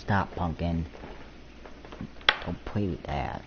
Stop, pumpkin. Don't play with that.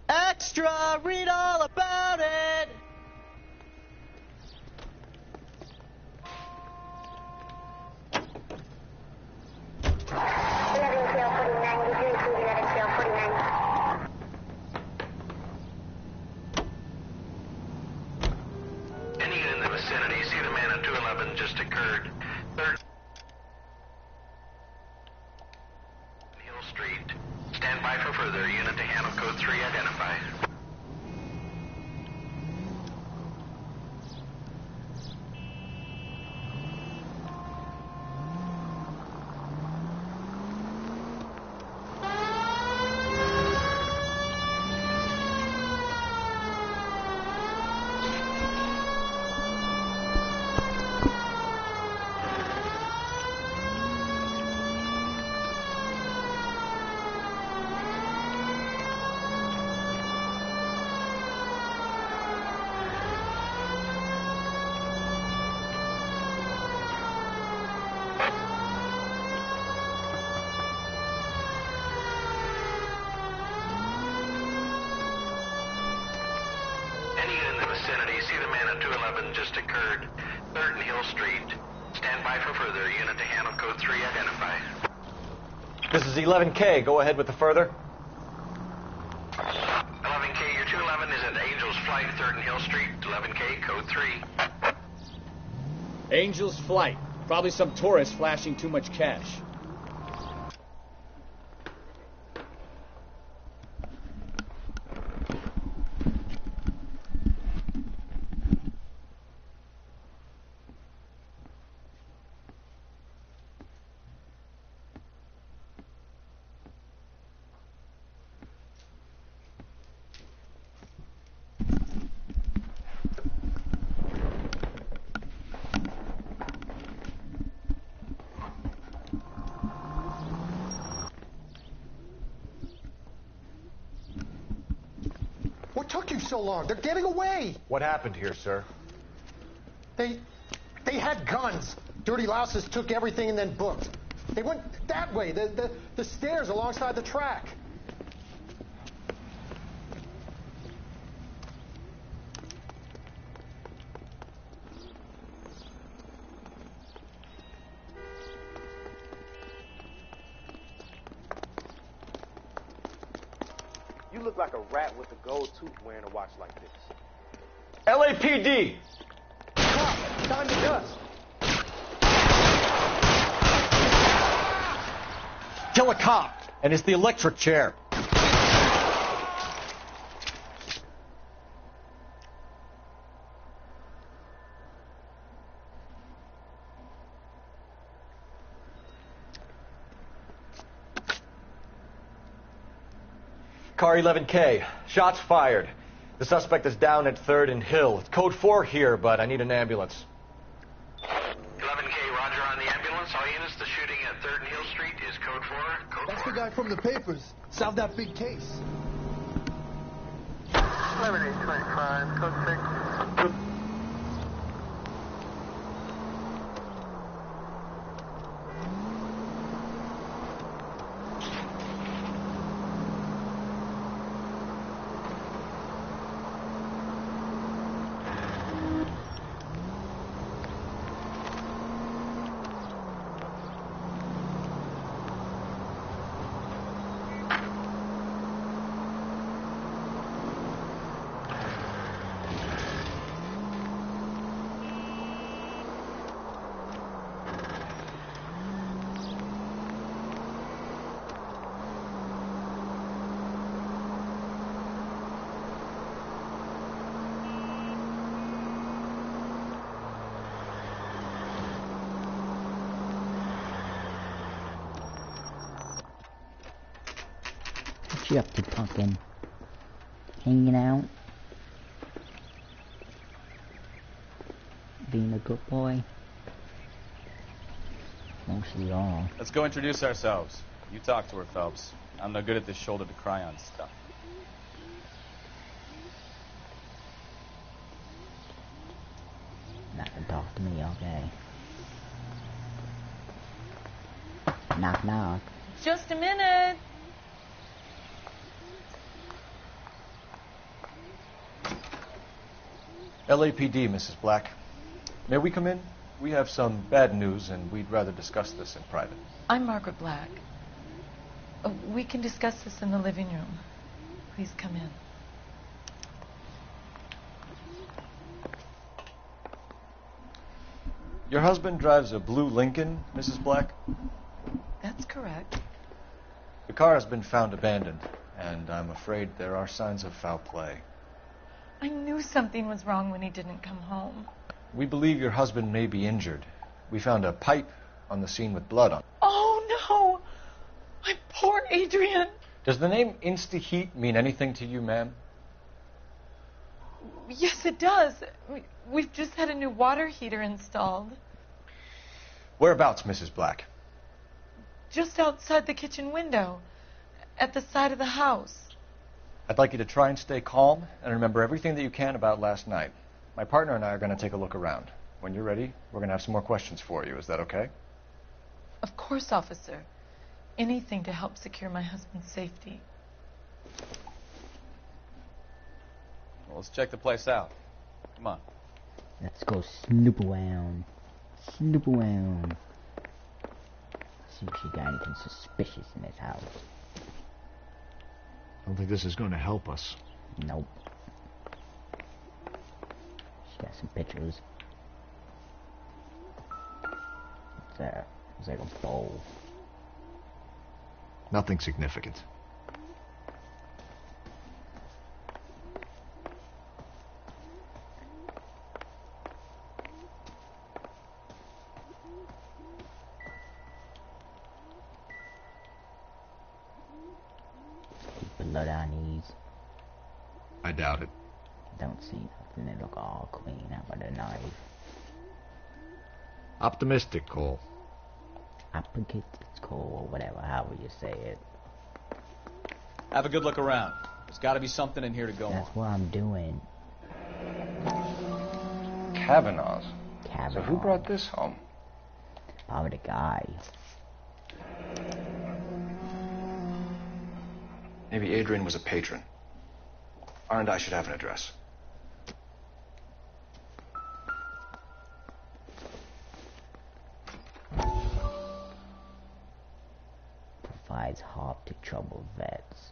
Extra, read all about it. Any unit in the vicinity, see the man at 211 just occurred. 3rd Hill Street. Stand by for further. Unit to handle code 3 identified. See the man at 211 just occurred. 3rd Hill Street. Stand by for further. Unit to handle code 3 identified. This is 11K. Go ahead with the further. 11K, your 211 is at Angel's Flight, 3rd Hill Street. 11K, code 3. Angel's Flight. Probably some tourist flashing too much cash. What took you so long? They're getting away. What happened here, sir? They had guns. Dirty louses took everything and then booked. They went that way, the stairs alongside the track. You look like a rat with a gold tooth wearing a watch like this. LAPD! Stop! Time to dust! Kill a cop, and it's the electric chair. Car 11K. Shots fired. The suspect is down at 3rd and Hill. It's code 4 here, but I need an ambulance. 11K, roger on the ambulance. All units, the shooting at 3rd and Hill Street is code 4. Code That's 4. the guy from the papers. Solved that big case. 11825, code 6. What you up to, pumpkin? Hanging out? Being a good boy? Mostly all. Let's go introduce ourselves. You talk to her, Phelps. I'm no good at this shoulder to cry on stuff. Not to talk to me, okay? Knock knock. Just a minute. LAPD, Mrs. Black. May we come in? We have some bad news, and we'd rather discuss this in private. I'm Margaret Black. We can discuss this in the living room. Please come in. Your husband drives a blue Lincoln, Mrs. Black? That's correct. The car has been found abandoned, and I'm afraid there are signs of foul play. I knew something was wrong when he didn't come home. We believe your husband may be injured. We found a pipe on the scene with blood on it. Oh, no! My poor Adrian! Does the name Insta-Heat mean anything to you, ma'am? Yes, it does. We've just had a new water heater installed. Whereabouts, Mrs. Black? Just outside the kitchen window. At the side of the house. I'd like you to try and stay calm and remember everything that you can about last night. My partner and I are going to take a look around. When you're ready, we're going to have some more questions for you. Is that okay? Of course, officer. Anything to help secure my husband's safety. Well, let's check the place out. Come on. Let's go snoop around. Snoop around. See if she got anything suspicious in this house. I don't think this is going to help us. Nope. She got some pictures. What's that? It's like a bowl. Nothing significant. Blood on these. I doubt it. Don't see nothing. They look all clean. How about a knife? Optimistic, Cole. Applicant, it's cool, or whatever, however you say it. Have a good look around. There's got to be something in here to go That's on. what I'm doing. Kavanaugh's. Kavanaugh. So who brought this home? Probably the guy. Maybe Adrian was a patron. R&I should have an address. Provides help to troubled vets.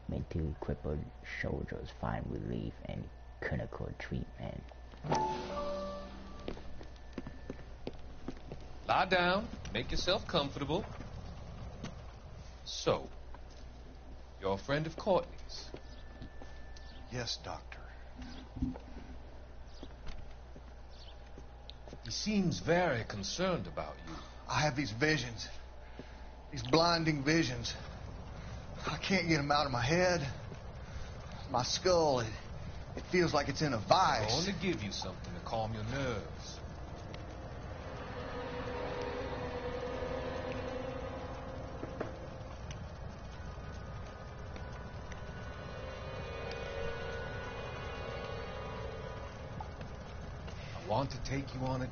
Mentally crippled soldiers find relief and clinical treatment. Lie down, make yourself comfortable. So, you're a friend of Courtney's? Yes, Doctor. He seems very concerned about you. I have these visions. These blinding visions. I can't get them out of my head. My skull, it feels like it's in a I'm vice. going to give you something to calm your nerves. I want to take you on a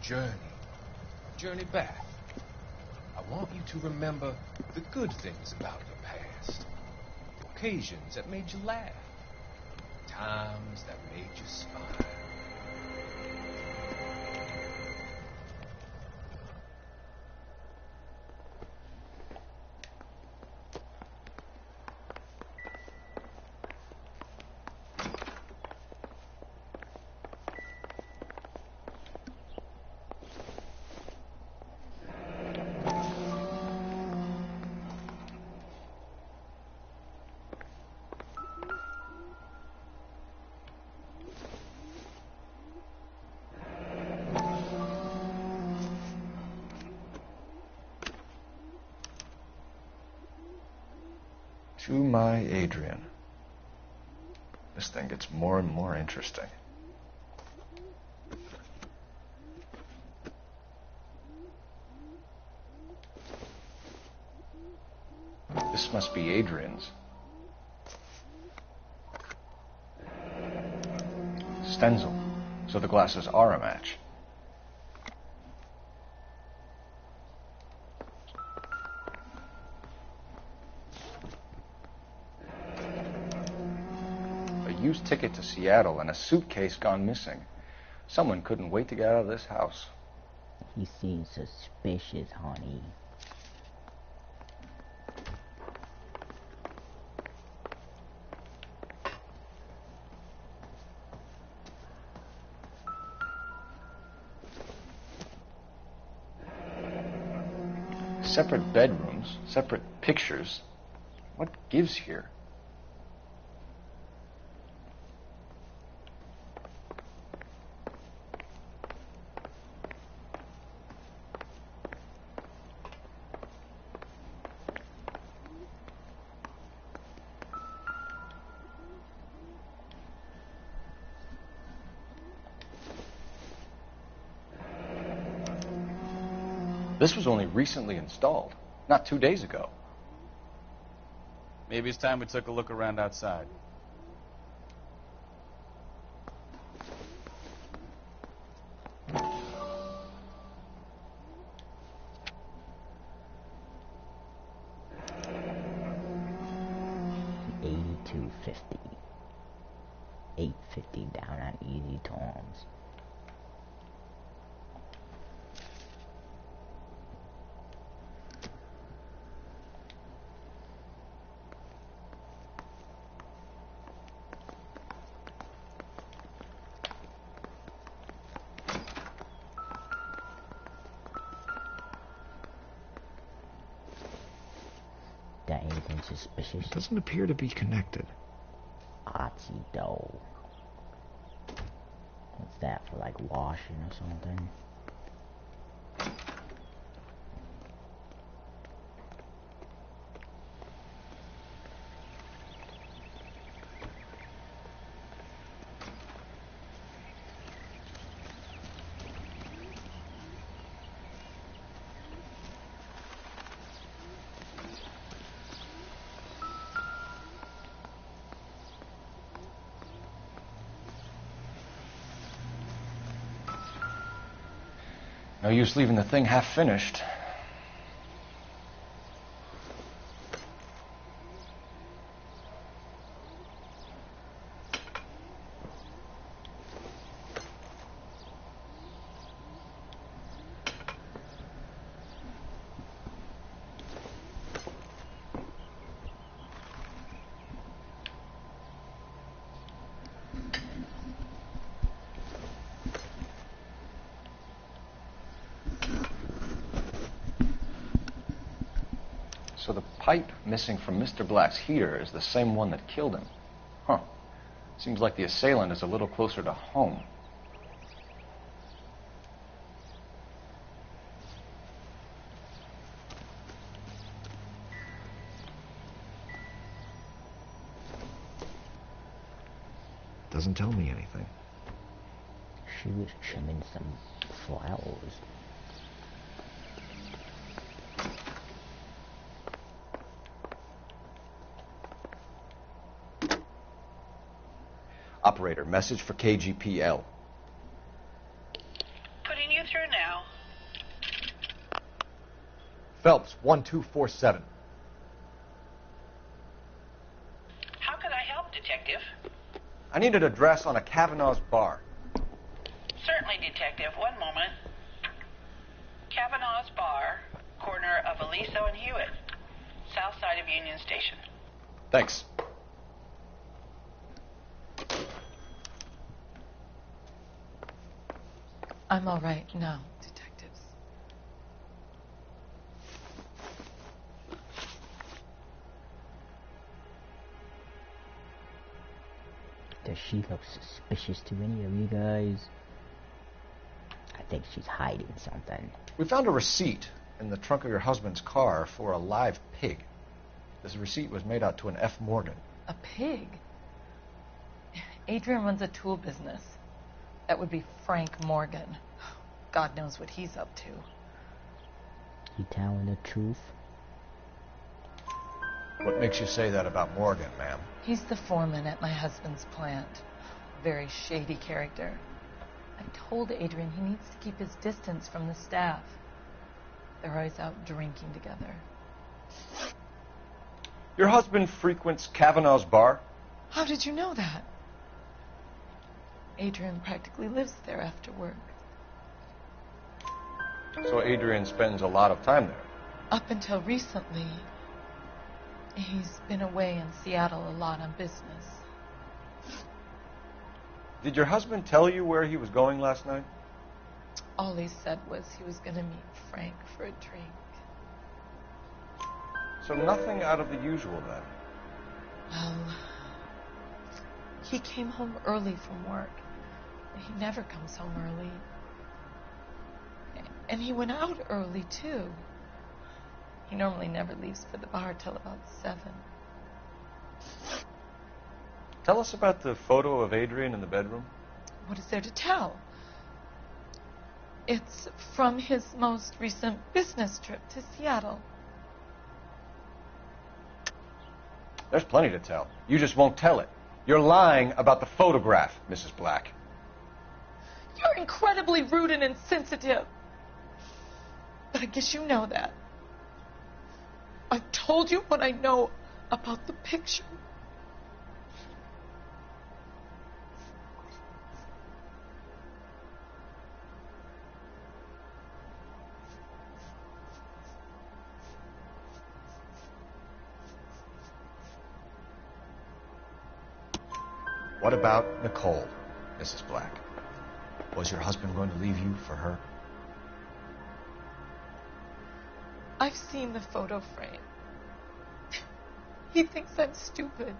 journey back. I want you to remember the good things about your past, occasions that made you laugh, times that made you smile. To my Adrian. This thing gets more and more interesting. This must be Adrian's. Stenzel. So the glasses are a match. A used ticket to Seattle and a suitcase gone missing. Someone couldn't wait to get out of this house. He seems suspicious, honey. Separate bedrooms, separate pictures. What gives here? This was only recently installed, not 2 days ago. Maybe it's time we took a look around outside. $82.50. $8.50 down on easy terms. Anything suspicious? It doesn't appear to be connected. Artsy dough. What's that for, like washing or something? No use leaving the thing half finished. So the pipe missing from Mr. Black's heater is the same one that killed him. Huh. Seems like the assailant is a little closer to home. Doesn't tell me anything. She was trimming some flowers. Operator, message for KGPL. Putting you through now. Phelps, 1247. How can I help, Detective? I need an address on a Kavanaugh's bar. Certainly, Detective. One moment. Kavanaugh's Bar, corner of Aliso and Hewitt, south side of Union Station. Thanks. I'm all right now, detectives. Does she look suspicious to any of you guys? I think she's hiding something. We found a receipt in the trunk of your husband's car for a live pig. This receipt was made out to an F. Morgan. A pig? Adrian runs a tool business. That would be Frank Morgan. God knows what he's up to. You telling the truth? What makes you say that about Morgan, ma'am? He's the foreman at my husband's plant. Very shady character. I told Adrian he needs to keep his distance from the staff. They're always out drinking together. Your husband frequents Kavanaugh's bar? How did you know that? Adrian practically lives there after work. So Adrian spends a lot of time there? Up until recently, he's been away in Seattle a lot on business. Did your husband tell you where he was going last night? All he said was he was going to meet Frank for a drink. So nothing out of the usual then? Well, he came home early from work. He never comes home early. And he went out early, too. He normally never leaves for the bar till about 7. Tell us about the photo of Adrian in the bedroom. What is there to tell? It's from his most recent business trip to Seattle. There's plenty to tell. You just won't tell it. You're lying about the photograph, Mrs. Black. You're incredibly rude and insensitive. But I guess you know that. I've told you what I know about the picture. What about Nicole, Mrs. Black? Was your husband going to leave you for her? I've seen the photo frame. He thinks I'm stupid.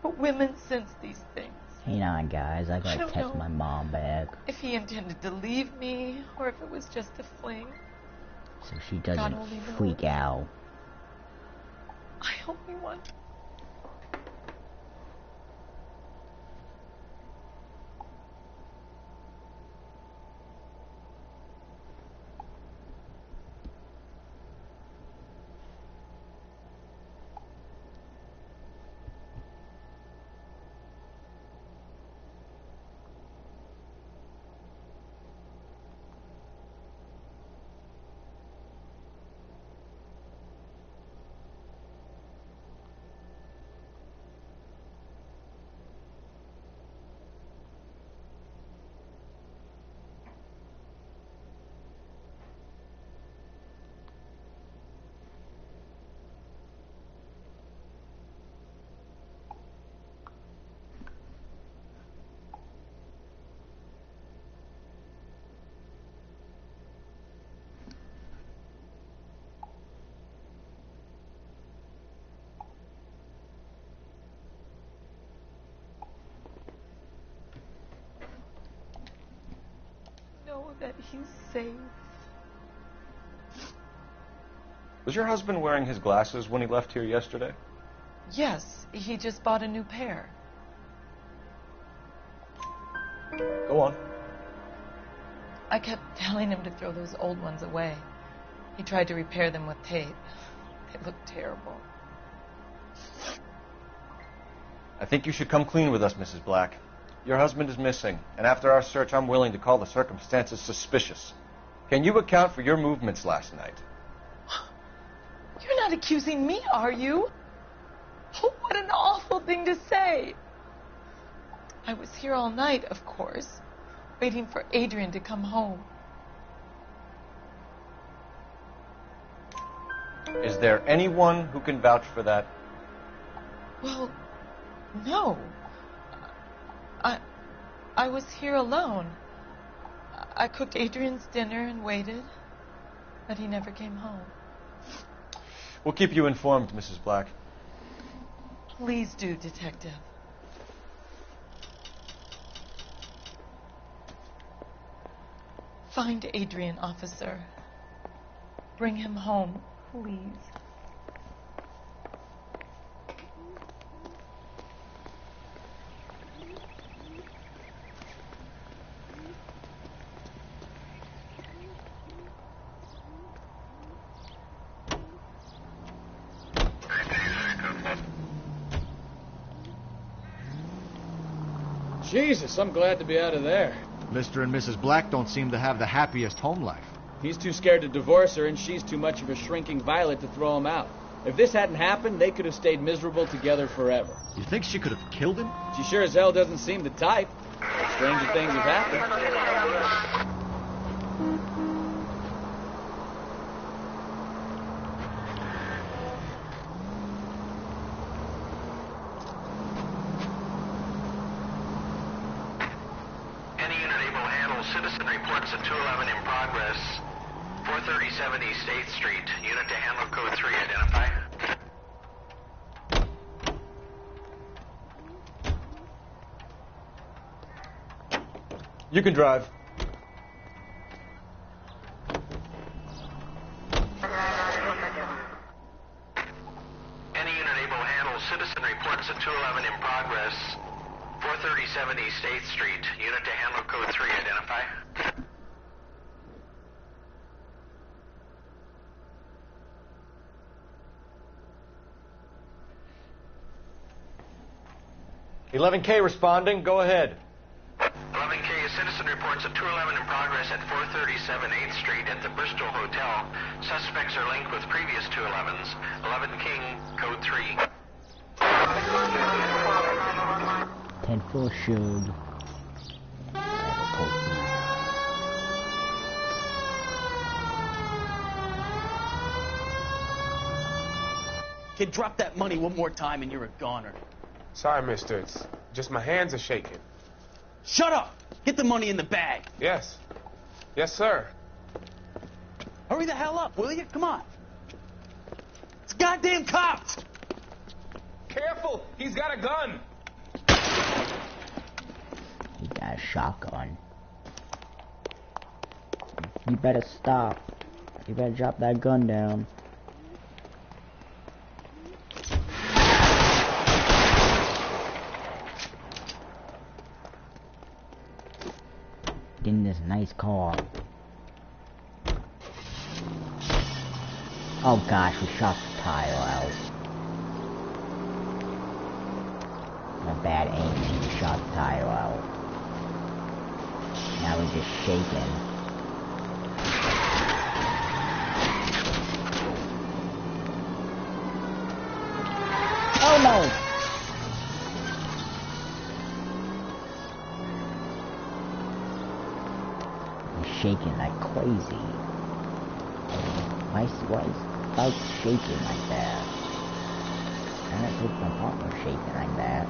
But women sense these things. Hang on, guys. I gotta don't text know my mom back if he intended to leave me or if it was just a fling. so she God doesn't only knows. freak out. I only want... know that he's safe. Was your husband wearing his glasses when he left here yesterday? Yes, he just bought a new pair. Go on. I kept telling him to throw those old ones away. He tried to repair them with tape. They look terrible. I think you should come clean with us, Mrs. Black. Your husband is missing, and after our search, I'm willing to call the circumstances suspicious. Can you account for your movements last night? You're not accusing me, are you? Oh, what an awful thing to say. I was here all night, of course, waiting for Adrian to come home. Is there anyone who can vouch for that? Well, no. I was here alone. I cooked Adrian's dinner and waited, but he never came home. We'll keep you informed, Mrs. Black. Please do, Detective. Find Adrian, officer. Bring him home, please. Jesus, I'm glad to be out of there. Mr. and Mrs. Black don't seem to have the happiest home life. He's too scared to divorce her, and she's too much of a shrinking violet to throw him out. If this hadn't happened, they could have stayed miserable together forever. You think she could have killed him? She sure as hell doesn't seem the type. Stranger things have happened. Citizen reports at 211 in progress. 437 East 8th Street. Unit to handle code 3. Identify. You can drive. Any unit able to handle citizen reports at 211 in progress. 437 East 8th Street. Unit to handle code 3. Identify. $11K responding. Go ahead. 11K, a citizen reports at 211 in progress at 437 8th Street at the Bristol Hotel. Suspects are linked with previous 211s. 11 King, code 3. 10-4 showed. Kid, drop that money one more time and you're a goner. Sorry, mister. It's just my hands are shaking. Shut up! Get the money in the bag. Yes. Yes, sir. Hurry the hell up, will you? Come on. It's goddamn cops! Careful! He's got a gun! He got a shotgun. You better stop. You better drop that gun down. In this nice car. Oh gosh, we shot the tire out. A bad aim, we shot the tire out. Now we're just shaking. Oh no! Shaking like crazy. Why is about shaking like that? I don't think my partner shaking like that.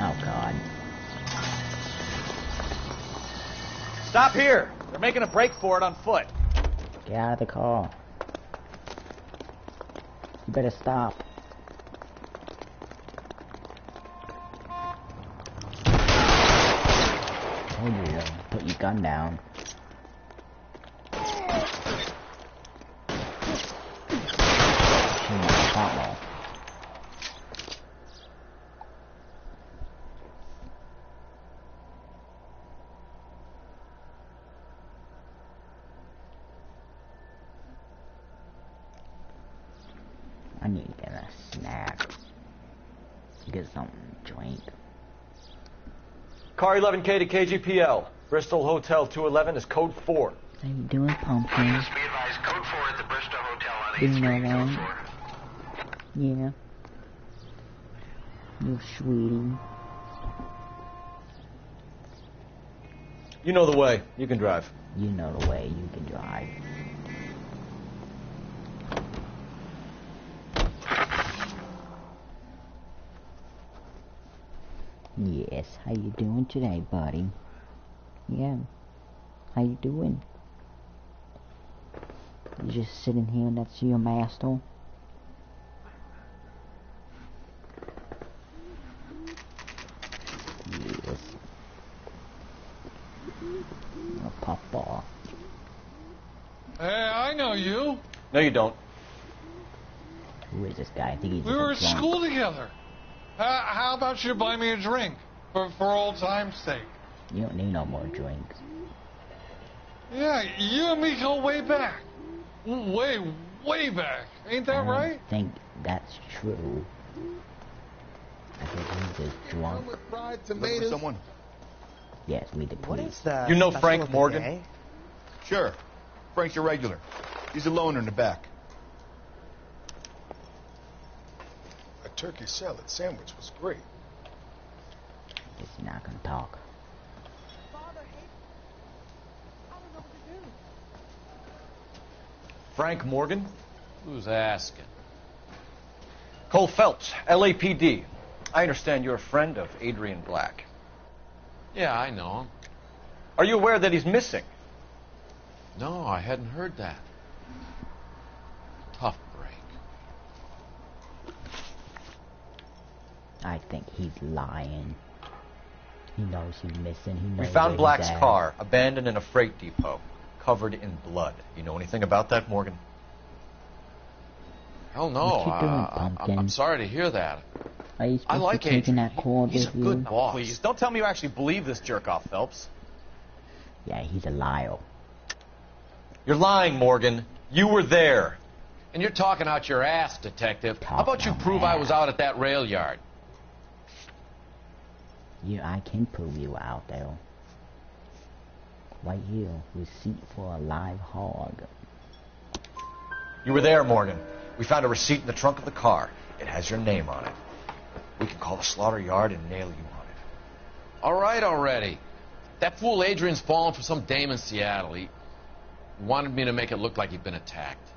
Oh god. Stop here! They're making a break for it on foot. Get out of the car. You better stop. Told you to put your gun down. I need to get a snack. Get something to drink. Car 11K to KGPL. Bristol Hotel 211 is code 4. How you doing, Pumpkin? Be advised, code 4 at the Bristol Hotel on 8th You know Street, code that? 4. Yeah. You sweetie. You know the way. You can drive. You know the way. You can drive. Yes, how you doing today, buddy? Yeah, how you doing? You just sitting here next to your master? Yes. A papa. Hey, I know you. No, you don't. Who is this guy? I think he's We just were a at drunk. school together. How about you buy me a drink for old time's sake? You don't need no more drinks. Yeah, you and me go way back. Way back. Ain't that right? I think that's true. I think he's just drunk. Fried tomatoes. Someone. Yes, we the What police. is the You know special Frank of the Morgan? day? Sure. Frank's a regular. He's a loner in the back. A turkey salad sandwich was great. He's not gonna talk. Frank Morgan? Who's asking? Cole Phelps, LAPD. I understand you're a friend of Adrian Black. Yeah, I know him. Are you aware that he's missing? No, I hadn't heard that. Tough break. I think he's lying. He knows he's missing. He knows We found where Black's he's at. car, abandoned in a freight depot, covered in blood. You know anything about that, Morgan? Hell no. What you doing, Pumpkin? I'm sorry to hear that. Are you I supposed like to be taking Adrian. that call He's with a you? good boss. Please, don't tell me you actually believe this jerk-off, Phelps. Yeah, he's a liar. You're lying, Morgan. You were there. And you're talking out your ass, detective. How about you out my prove I ass. was out at that rail yard? Yeah, I can prove you were out there. Right here, receipt for a live hog. You were there, Morgan. We found a receipt in the trunk of the car. It has your name on it. We can call the slaughter yard and nail you on it. All right already. That fool Adrian's fallen for some dame in Seattle. He wanted me to make it look like he'd been attacked.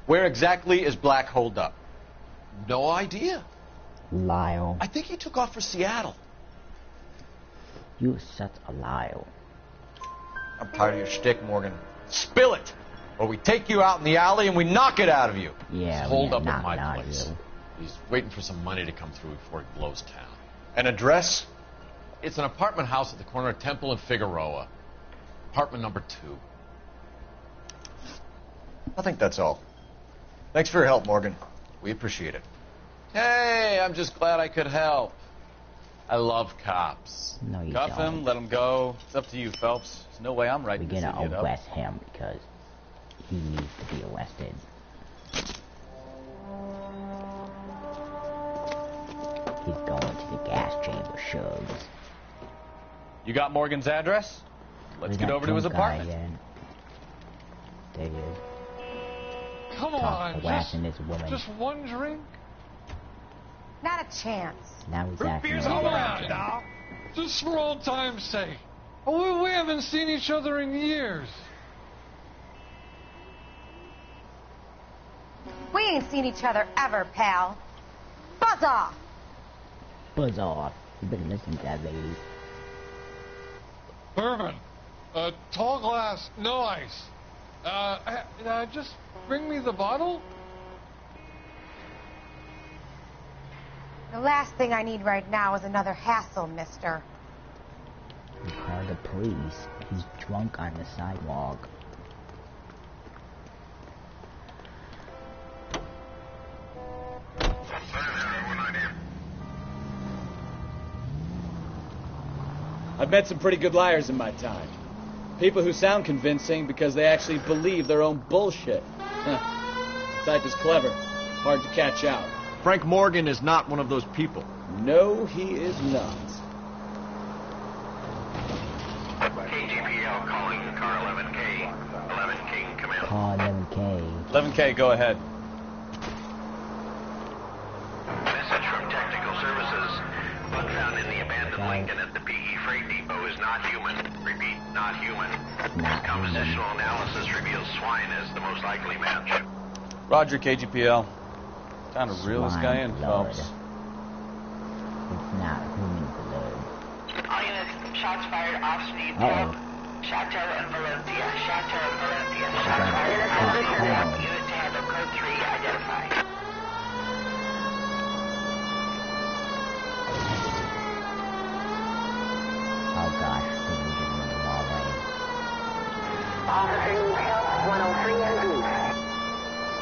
Where exactly is Black holed up? No idea. Liar. I think he took off for Seattle. You're such a liar. I'm tired of your shtick, Morgan. Spill it! Or we take you out in the alley and we knock it out of you. Yeah, He's holed we up at knock my it out of place. you. He's waiting for some money to come through before he blows town. An address? It's an apartment house at the corner of Temple and Figueroa. Apartment number 2. I think that's all. Thanks for your help, Morgan. We appreciate it. Hey, I'm just glad I could help. I love cops. No, you Cuff don't. him, let him go. It's up to you, Phelps. There's no way I'm We're writing this gonna idiot up. arrest him because he needs to be arrested. He's going to the gas chamber, Shugs. You got Morgan's address? Let's get over to his apartment. There he is. Come on, Harassing this woman. just one drink? Not a chance. Now he's acting Come on, like now. Just for old time's sake. We haven't seen each other in years. We ain't seen each other ever, pal. Buzz off! Buzz off. You better listen to that lady. Irvin, tall glass, no ice. Just bring me the bottle? The last thing I need right now is another hassle, mister. You call the police. He's drunk on the sidewalk. I've met some pretty good liars in my time. People who sound convincing because they actually believe their own bullshit. Type is clever. Hard to catch out. Frank Morgan is not one of those people. No, he is not. KGPL calling car 11K. 11K, come in. Call 11K. 11K, go ahead. Message from Technical Services. Bug found in the abandoned Lincoln at the PE Freight Depot is not human. Repeat, not human. Compositional analysis reveals swine as the most likely match. Roger, KGPL. Time to reel this guy in, Lord. Phelps. It's not human blood. All units, shots fired off speed. Uh-oh. Chateau and Valencia. Chateau and Valencia. Okay. Shots fired off speed. Oh. Unit to handle code 3 identified. Oh gosh, I think we just went the wrong way. Officer needs help. 103 and B.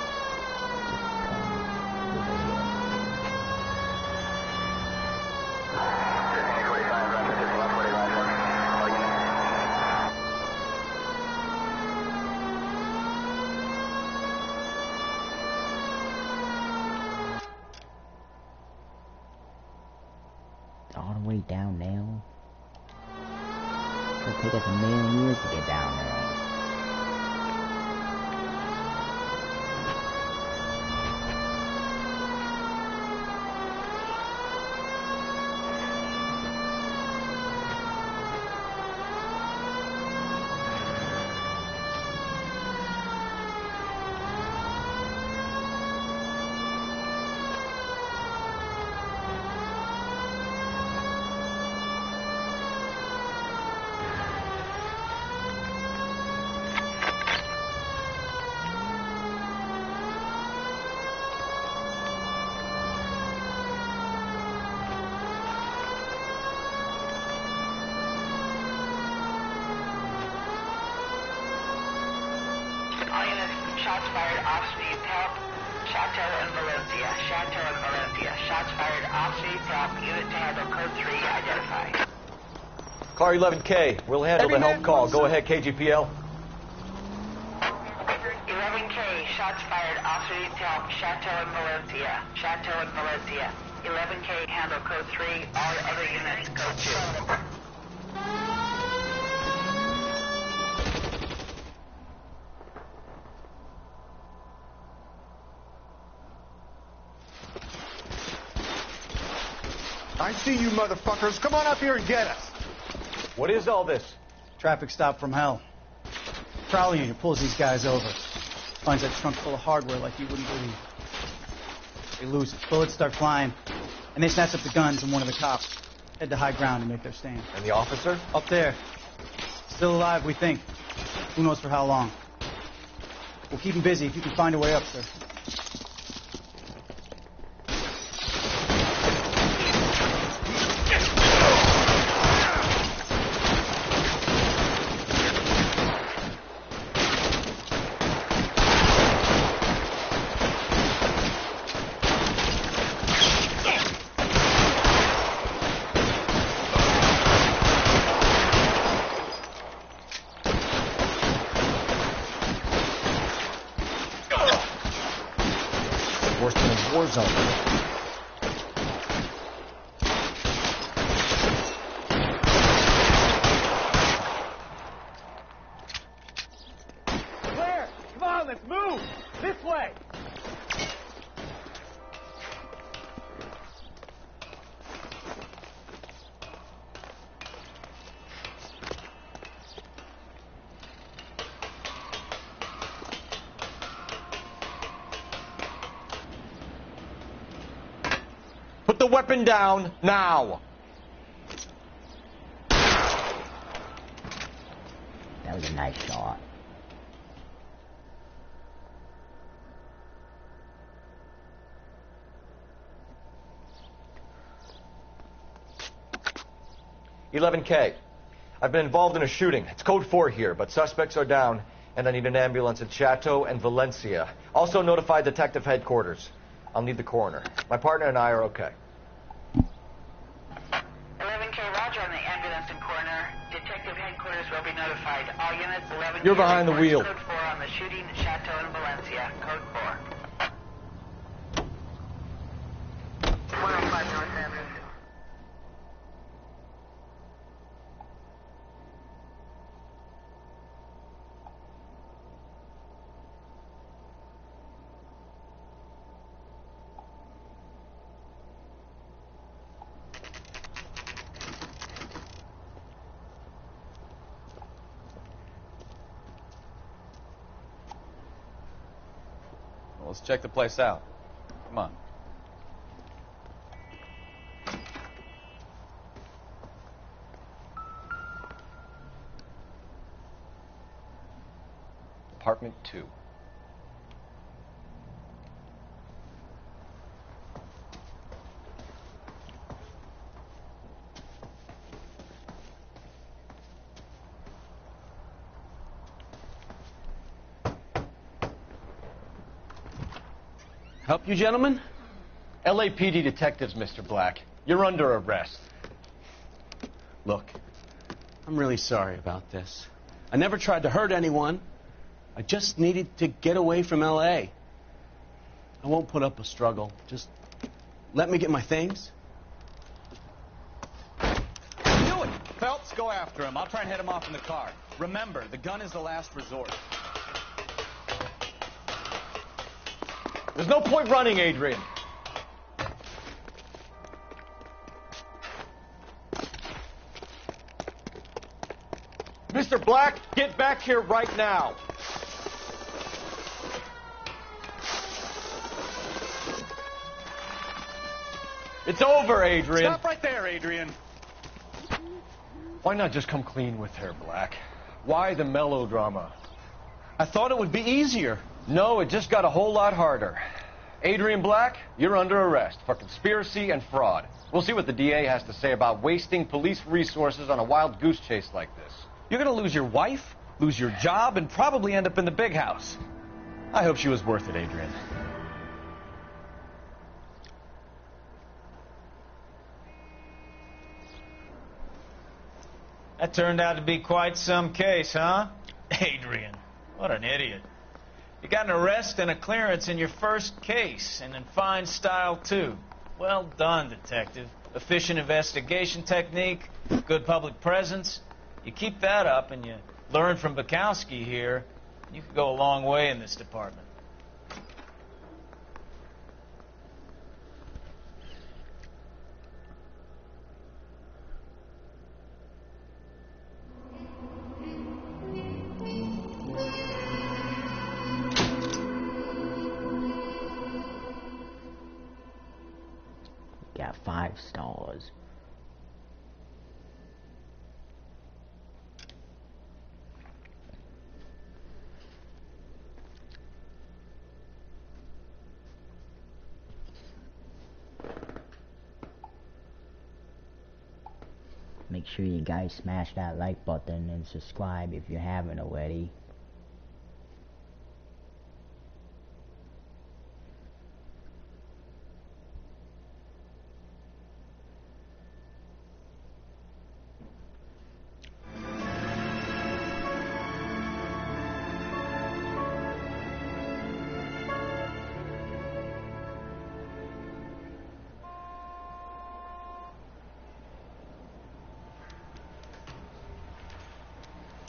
All the way down there? It'll take us a million years to get down there. Shots fired off-speed top, Chateau and Valencia. Chateau and Valencia. Shots fired off-speed top. Unit to handle code 3 identified. Car 11K, we'll handle the help call. Go ahead, KGPL. 11K, shots fired off-speed top, Chateau and Valencia. Chateau and Valencia. 11K, handle code 3. All other units, code 2. I see you motherfuckers. Come on up here and get us. What is all this? Traffic stop from hell. Prowler unit pulls these guys over. Finds that trunk full of hardware like you wouldn't believe. They lose it. Bullets start flying. And they snatch up the guns and one of the cops. Head to high ground and make their stand. And the officer? Up there. Still alive, we think. Who knows for how long. We'll keep him busy if you can find a way up, sir. Worse than a war zone. Claire, come on, let's move! This way! Put the weapon down, now! That was a nice shot. "11K. I've been involved in a shooting. It's code 4 here, but suspects are down, and I need an ambulance at Chateau and Valencia. Also notify detective headquarters. I'll need the coroner. My partner and I are okay." 11K, roger on the ambulance and coroner. Detective headquarters will be notified. All units, 11K. You're behind the wheel. Code 4 on the shooting at Chateau and Valencia. Code 4. 105 North Avenue. Well, let's check the place out. Come on. Apartment 2. Help you, gentlemen? LAPD detectives, Mr. Black. You're under arrest. Look, I'm really sorry about this. I never tried to hurt anyone. I just needed to get away from L.A. I won't put up a struggle. Just let me get my things. go after him. I'll try and head him off in the car. Remember, the gun is the last resort. There's no point running, Adrian. Mr. Black, get back here right now. It's over, Adrian. Stop right there, Adrian. Why not just come clean with her, Black? Why the melodrama? I thought it would be easier. No, it just got a whole lot harder. Adrian Black, you're under arrest for conspiracy and fraud. We'll see what the DA has to say about wasting police resources on a wild goose chase like this. You're going to lose your wife, lose your job, and probably end up in the big house. I hope she was worth it, Adrian. That turned out to be quite some case, huh? Adrian, what an idiot. You got an arrest and a clearance in your first case, and in fine style, too. Well done, detective. Efficient investigation technique, good public presence. You keep that up and you learn from Bukowski here, you could go a long way in this department. Got 5 stars. Make sure you guys smash that like button and subscribe if you haven't already.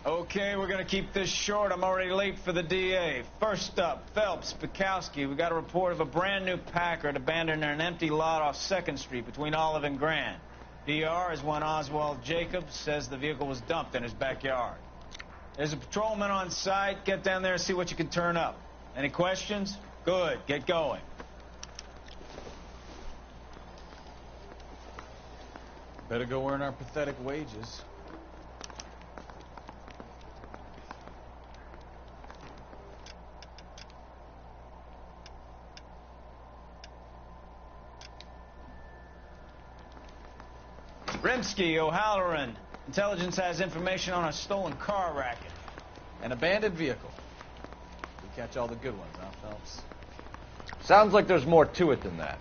Okay, we're gonna keep this short. I'm already late for the DA. First up, Phelps, Bukowski. We got a report of a brand new Packard abandoned in an empty lot off 2nd Street between Olive and Grand. DR is one Oswald Jacobs, says the vehicle was dumped in his backyard. There's a patrolman on site. Get down there and see what you can turn up. Any questions? Good, get going. Better go earn our pathetic wages. Rimsky, O'Halloran. Intelligence has information on a stolen car racket. An abandoned vehicle. We catch all the good ones, huh, Phelps? Sounds like there's more to it than that.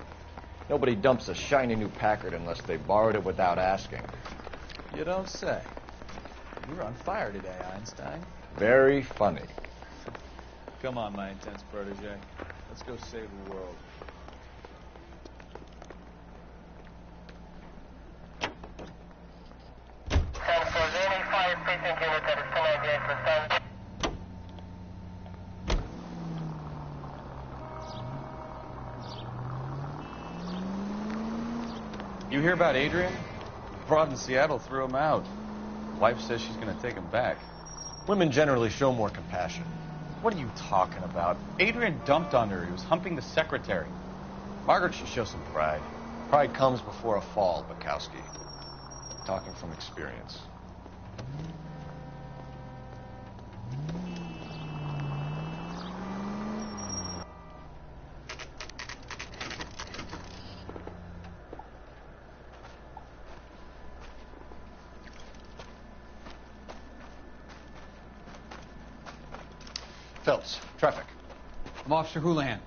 Nobody dumps a shiny new Packard unless they borrowed it without asking. You don't say. You were on fire today, Einstein. Very funny. Come on, my intense protege. Let's go save the world. You hear about Adrian? Broad in Seattle threw him out. Wife says she's going to take him back. Women generally show more compassion. What are you talking about? Adrian dumped on her. He was humping the secretary. Margaret should show some pride. Pride comes before a fall, Bukowski. Talking from experience. Phelps, traffic. I'm Officer Houlihan.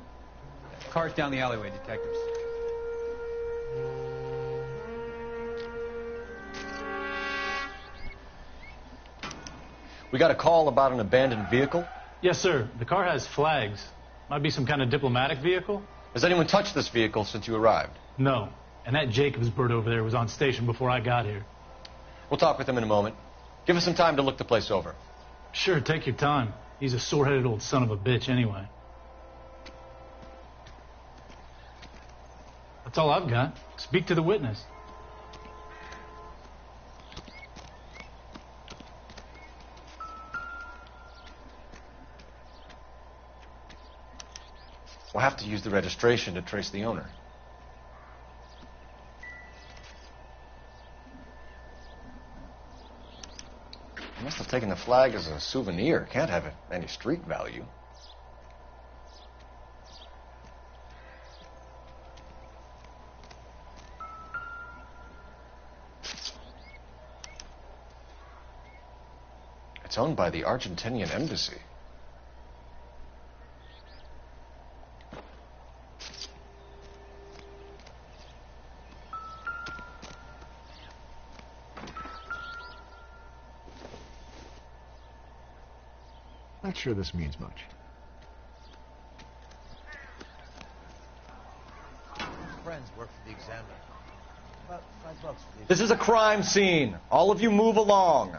Car's down the alleyway, detectives. We got a call about an abandoned vehicle? Yes, sir. The car has flags. Might be some kind of diplomatic vehicle. Has anyone touched this vehicle since you arrived? No. And that Jacobs bird over there was on station before I got here. We'll talk with him in a moment. Give us some time to look the place over. Sure, take your time. He's a sore-headed old son of a bitch anyway. That's all I've got. Speak to the witness. We'll have to use the registration to trace the owner. He must have taken the flag as a souvenir. Can't have any street value. It's owned by the Argentinian embassy. Not sure this means much. Friends work for the Examiner. About $5 for the This is a crime scene. All of you move along.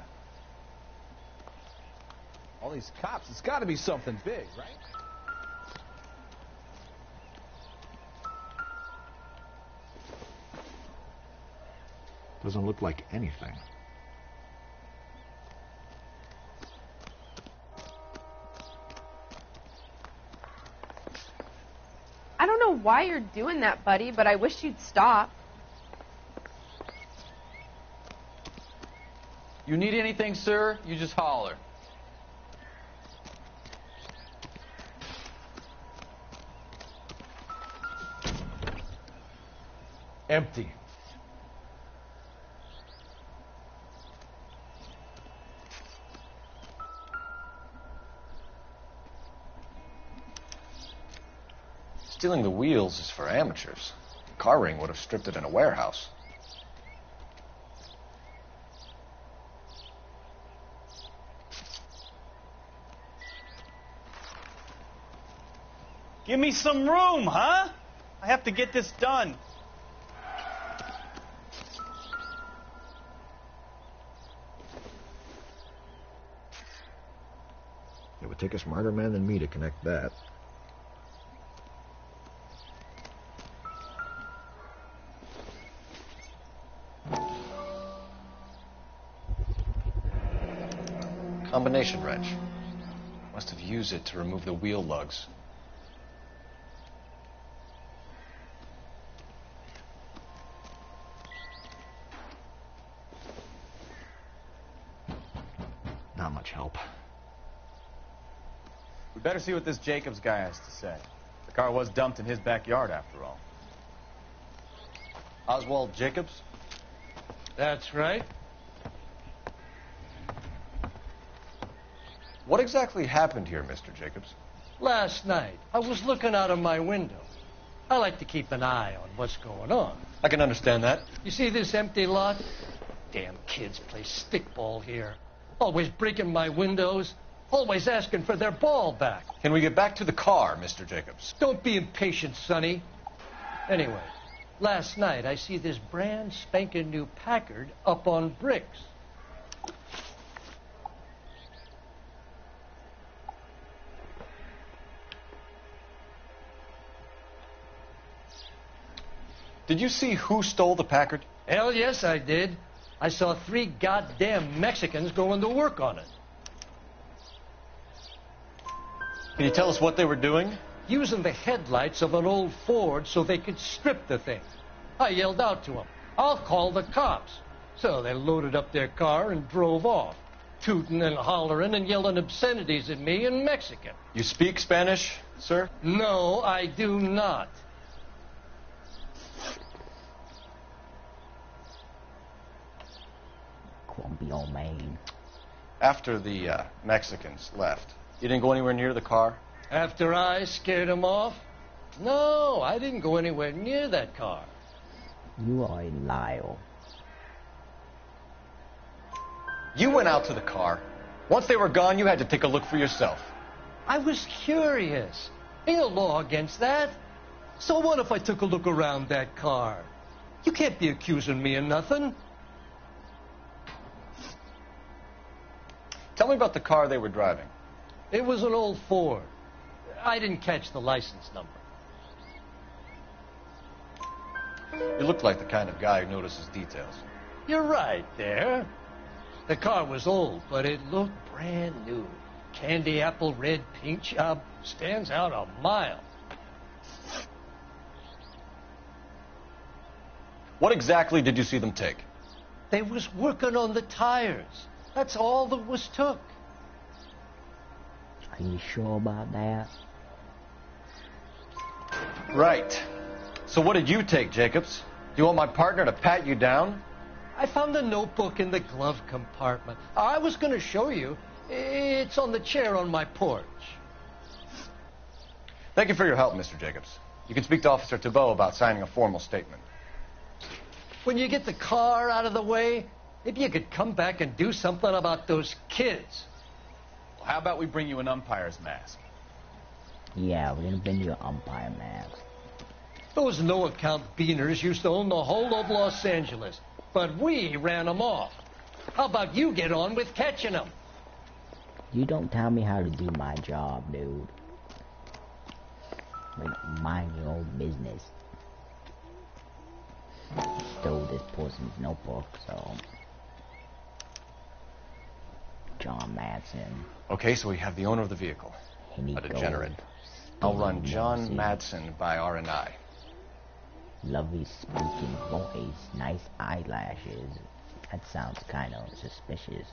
All these cops, it's got to be something big, right? Doesn't look like anything. I don't know why you're doing that, buddy, but I wish you'd stop. You need anything, sir? You just holler. Empty. Stealing the wheels is for amateurs. The car ring would have stripped it in a warehouse. Give me some room, huh? I have to get this done. It would take a smarter man than me to connect that. Combination wrench. Must have used it to remove the wheel lugs. Not much help. We better see what this Jacobs guy has to say. The car was dumped in his backyard, after all. Oswald Jacobs? That's right. What exactly happened here, Mr. Jacobs? Last night, I was looking out of my window. I like to keep an eye on what's going on. I can understand that. You see this empty lot? Damn kids play stickball here. Always breaking my windows. Always asking for their ball back. Can we get back to the car, Mr. Jacobs? Don't be impatient, Sonny. Anyway, last night I see this brand spanking new Packard up on bricks. Did you see who stole the Packard? Hell yes, I did. I saw 3 goddamn Mexicans going to work on it. Can you tell us what they were doing? Using the headlights of an old Ford so they could strip the thing. I yelled out to them, "I'll call the cops." So they loaded up their car and drove off, tooting and hollering and yelling obscenities at me in Mexican. You speak Spanish, sir? No, I do not. Columbia, Maine. After the Mexicans left, you didn't go anywhere near the car? After I scared them off? No, I didn't go anywhere near that car. You are a liar. You went out to the car. Once they were gone, you had to take a look for yourself. I was curious. Ain't no law against that. So what if I took a look around that car? You can't be accusing me of nothing. Tell me about the car they were driving. It was an old Ford. I didn't catch the license number. You look like the kind of guy who notices details. You're right there. The car was old, but it looked brand new. Candy apple red paint job stands out a mile. What exactly did you see them take? They was working on the tires. That's all that was took. Are you sure about that? Right. So what did you take, Jacobs? Do you want my partner to pat you down? I found a notebook in the glove compartment. I was going to show you. It's on the chair on my porch. Thank you for your help, Mr. Jacobs. You can speak to Officer Thibault about signing a formal statement. When you get the car out of the way, maybe you could come back and do something about those kids. Well, how about we bring you an umpire's mask? Yeah, we're gonna bring you an umpire mask. Those no-account beaners used to own the whole of Los Angeles, but we ran them off. How about you get on with catching them? You don't tell me how to do my job, dude. Like, mind your own business. Stole this person's notebook, so... John Madsen. Okay, so we have the owner of the vehicle. A degenerate. I'll run John Madsen by R&I. Lovely speaking voice, nice eyelashes. That sounds kind of suspicious.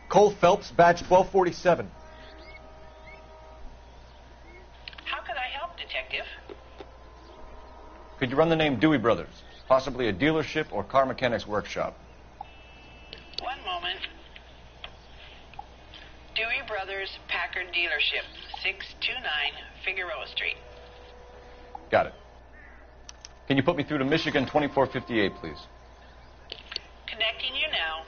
Cole Phelps, badge 1247. How can I help, Detective? Could you run the name Dewey Brothers? Possibly a dealership or car mechanics workshop. One moment. Dewey Brothers Packard Dealership, 629 Figueroa Street. Got it. Can you put me through to Michigan 2458, please? Connecting you now.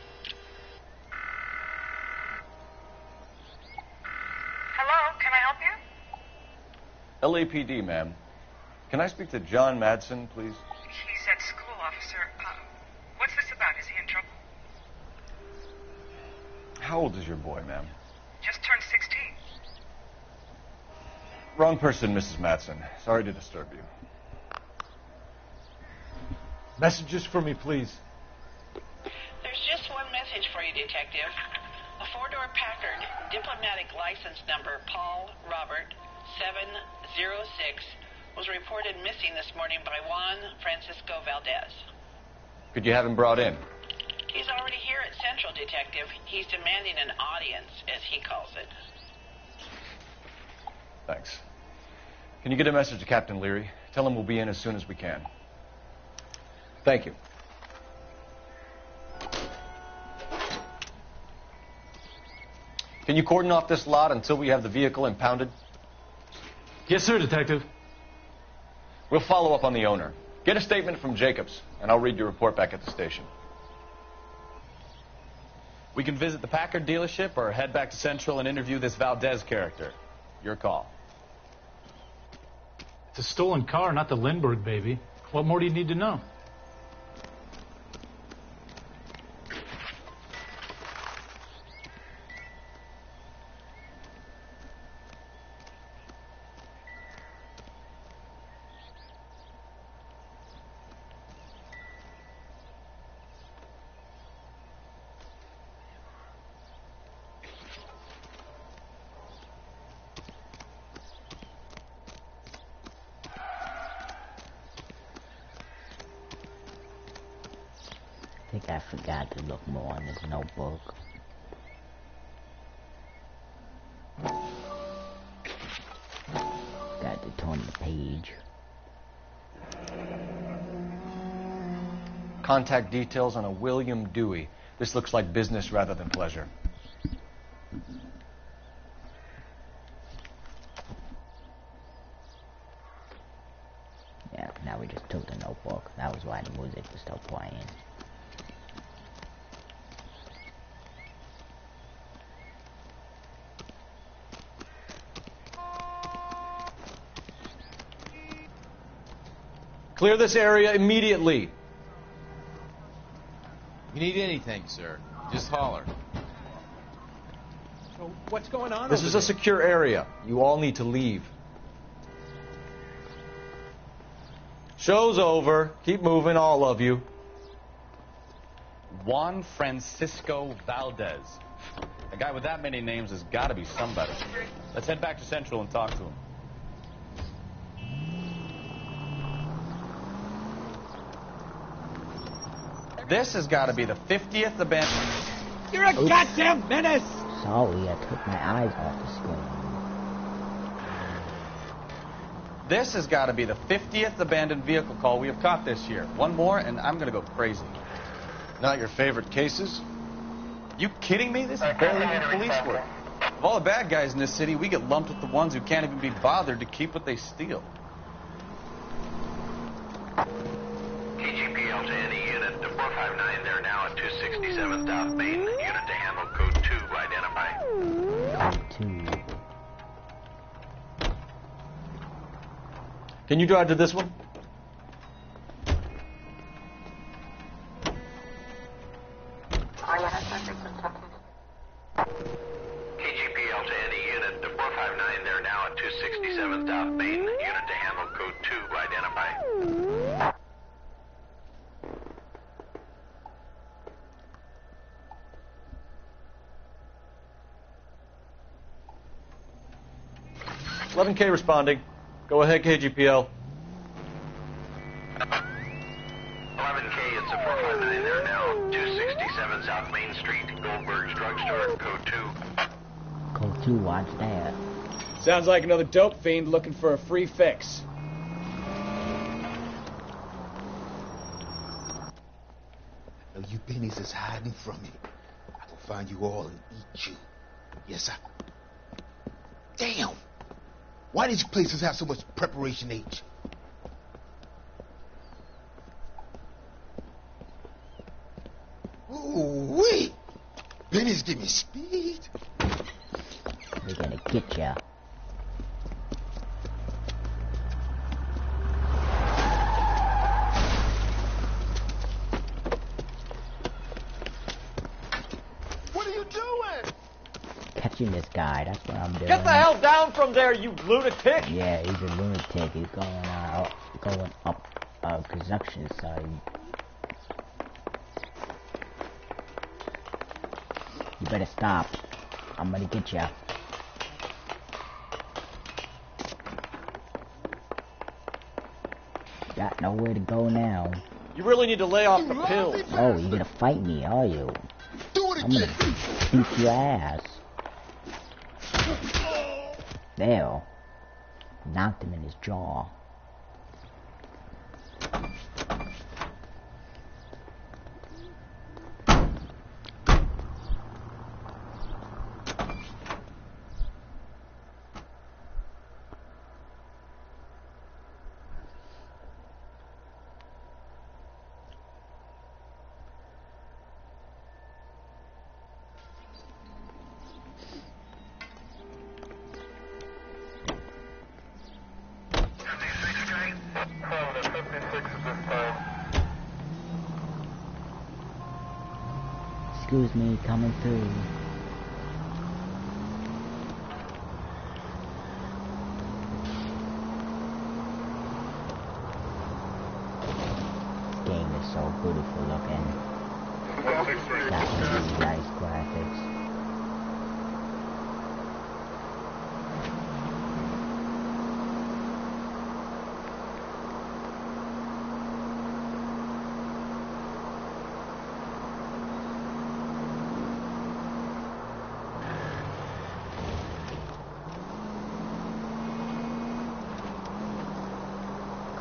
Hello, can I help you? LAPD, ma'am. Can I speak to John Madsen, please? He's at school, officer. What's this about? Is he in trouble? How old is your boy, ma'am? Just turned 16. Wrong person, Mrs. Madsen. Sorry to disturb you. Messages for me, please. There's just one message for you, Detective. A four-door Packard, diplomatic license number Paul Robert 706, was reported missing this morning by Juan Francisco Valdez. Could you have him brought in? He's already here at Central, Detective. He's demanding an audience, as he calls it. Thanks. Can you get a message to Captain Leary? Tell him we'll be in as soon as we can. Thank you. Can you cordon off this lot until we have the vehicle impounded? Yes, sir, Detective. We'll follow up on the owner. Get a statement from Jacobs, and I'll read your report back at the station. We can visit the Packard dealership or head back to Central and interview this Valdez character. Your call. It's a stolen car, not the Lindbergh baby. What more do you need to know? I think I forgot to look more in this notebook. Got to turn the page. Contact details on a William Dewey. This looks like business rather than pleasure. Yeah, now we just took the notebook. That was why the music was still playing. Clear this area immediately. You need anything, sir, just holler. So what's going on This over is there? a secure area. You all need to leave. Show's over. Keep moving, all of you. Juan Francisco Valdez. A guy with that many names has got to be somebody. Let's head back to Central and talk to him. This has got to be the 50th abandoned... You're a goddamn menace! Sorry, I took my eyes off the screen. This has got to be the 50th abandoned vehicle call we have caught this year. One more, and I'm going to go crazy. Not your favorite cases? You kidding me? This is barely even police work. Of all the bad guys in this city, we get lumped with the ones who can't even be bothered to keep what they steal. KGPL to any unit. The 459, they're now at 267 South Main. Unit to handle code 2, identify. Code 2. Can you drive to this one? KGPL to any unit. The 459, they're now at 267 South Main. Unit to handle code 2, identify. $11K responding. Go ahead, KGPL. 11K, it's a 459, they're now 267 South Main Street, Goldberg's Drugstore, code 2. Code 2, watch that. Sounds like another dope fiend looking for a free fix. Now you pennies is hiding from me. I will find you all and eat you. Yes, sir. Damn! Why these places have so much preparation H? Ooh wee! Pennies give me speed. We're gonna get ya. What are you doing? Catching this guy, that's what I'm doing. Get the hell down from there, you lunatic! Yeah, he's a lunatic. He's going up a construction site. You better stop. I'm gonna get ya. Got nowhere to go now. You really need to lay off the pills. Oh, you gonna fight me, are you? I'm gonna beat your ass. There. Knocked him in his jaw. Excuse me, coming through. This game is so beautiful looking. Got some really nice graphics.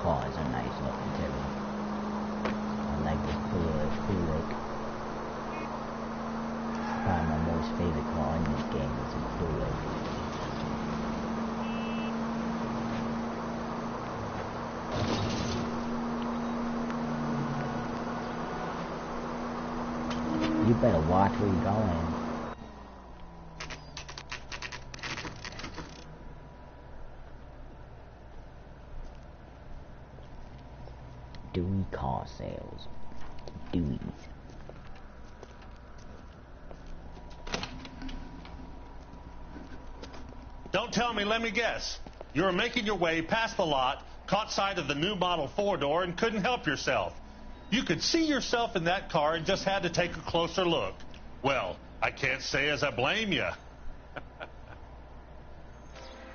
Cars are nice looking too. I like this blue Buick. Probably my most favorite car in this game is a Buick. You better watch where you're going. Dewey Car Sales. Dewey's. Don't tell me, let me guess. You were making your way past the lot, caught sight of the new model 4-door, and couldn't help yourself. You could see yourself in that car and just had to take a closer look. Well, I can't say as I blame you.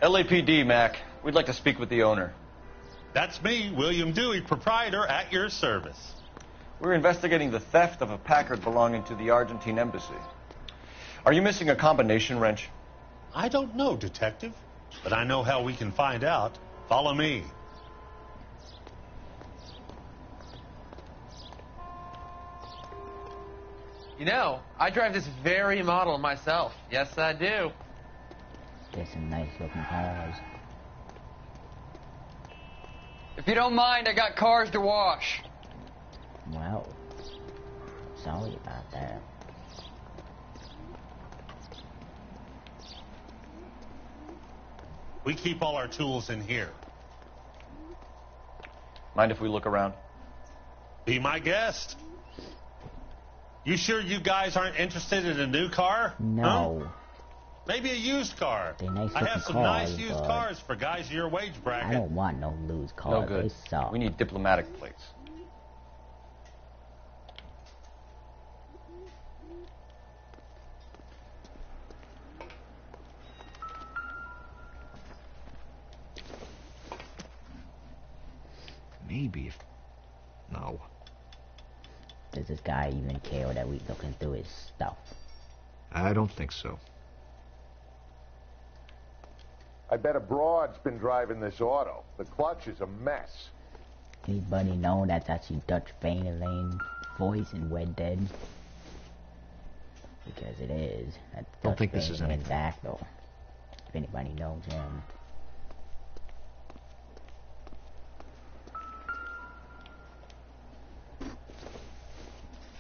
LAPD, Mac. We'd like to speak with the owner. That's me, William Dewey, proprietor, at your service. We're investigating the theft of a Packard belonging to the Argentine embassy. Are you missing a combination wrench? I don't know, Detective, but I know how we can find out. Follow me. You know, I drive this very model myself. Yes, I do. There's some nice looking cars. If you don't mind, I got cars to wash. Well, sorry about that. We keep all our tools in here. Mind if we look around? Be my guest. You sure you guys aren't interested in a new car? No. Huh? Maybe a used car. They're nice I have some cars, nice used but cars for guys your wage bracket. I don't want no loose cars. No good. They suck. We need diplomatic plates. Maybe if... No. Does this guy even care that we looking through his stuff? I don't think so. I bet a broad's been driving this auto. The clutch is a mess. Anybody know that's actually Dutch Van der Lane voice in Red Dead? Because it is. That's Don't think this is anything. anything. Back though. If anybody knows him.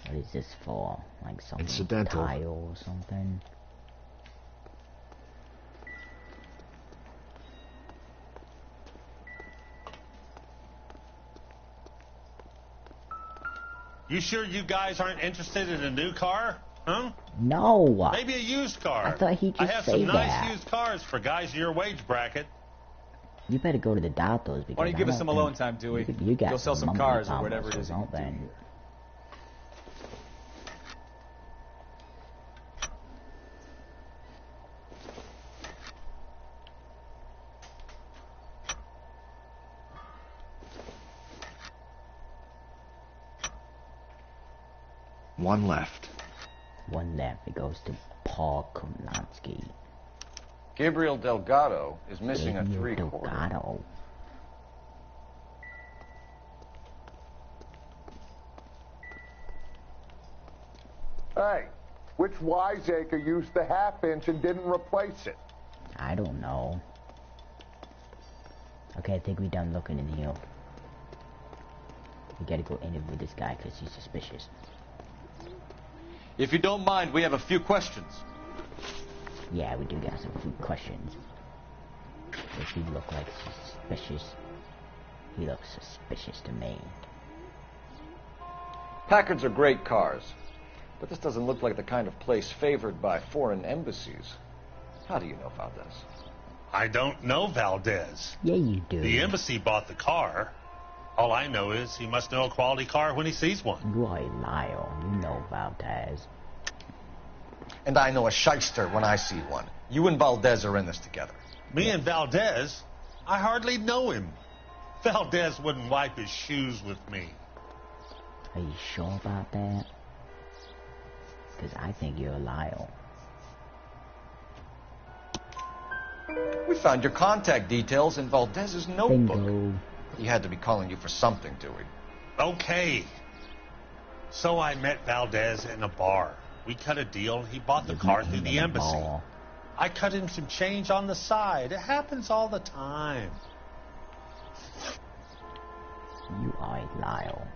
What is this for? Like some Incidental. tile or something? You sure you guys aren't interested in a new car? Huh? No. Maybe a used car. I thought he just I have say some nice that. used cars for guys your wage bracket. You better go to the doctors because Why don't you give I us some don't alone think time, Dewey? You got You'll sell some monkey cars or problems whatever it is you can do. something. One left. One left. It goes to Paul Kumlansky. Gabriel Delgado is missing a Gabriel 3/4. Delgado. Hey, which wiseacre used the half-inch and didn't replace it? I don't know. Okay, I think we done looking in here. We gotta go interview this guy because he's suspicious. If you don't mind, we have a few questions. Yeah, we do got some few questions. Does he look like suspicious? He looks suspicious to me. Packards are great cars, but this doesn't look like the kind of place favored by foreign embassies. How do you know Valdez? I don't know Valdez. Yeah, you do. The embassy bought the car. All I know is he must know a quality car when he sees one. You are a liar. You know Valdez. And I know a shyster when I see one. You and Valdez are in this together. Me and Valdez? I hardly know him. Valdez wouldn't wipe his shoes with me. Are you sure about that? Because I think you're a liar. We found your contact details in Valdez's notebook. Bingo. He had to be calling you for something, Dewey. Okay. So I met Valdez in a bar. We cut a deal, and he bought the car through the embassy. I cut him some change on the side. It happens all the time. You are a liar.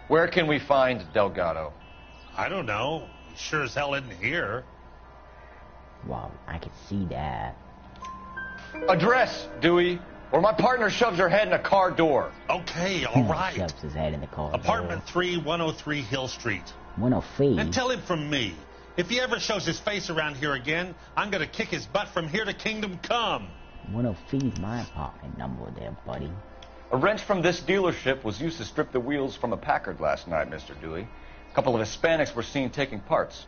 Where can we find Delgado? I don't know. He sure as hell isn't here. Wow, I can see that. Address, Dewey, or my partner shoves her head in a car door. Okay, all right. Shoves his head in the car Apartment door. 3, 103 Hill Street. 103? And tell him from me, if he ever shows his face around here again, I'm going to kick his butt from here to Kingdom Come. 103 is my apartment number there, buddy. A wrench from this dealership was used to strip the wheels from a Packard last night, Mr. Dewey. A couple of Hispanics were seen taking parts.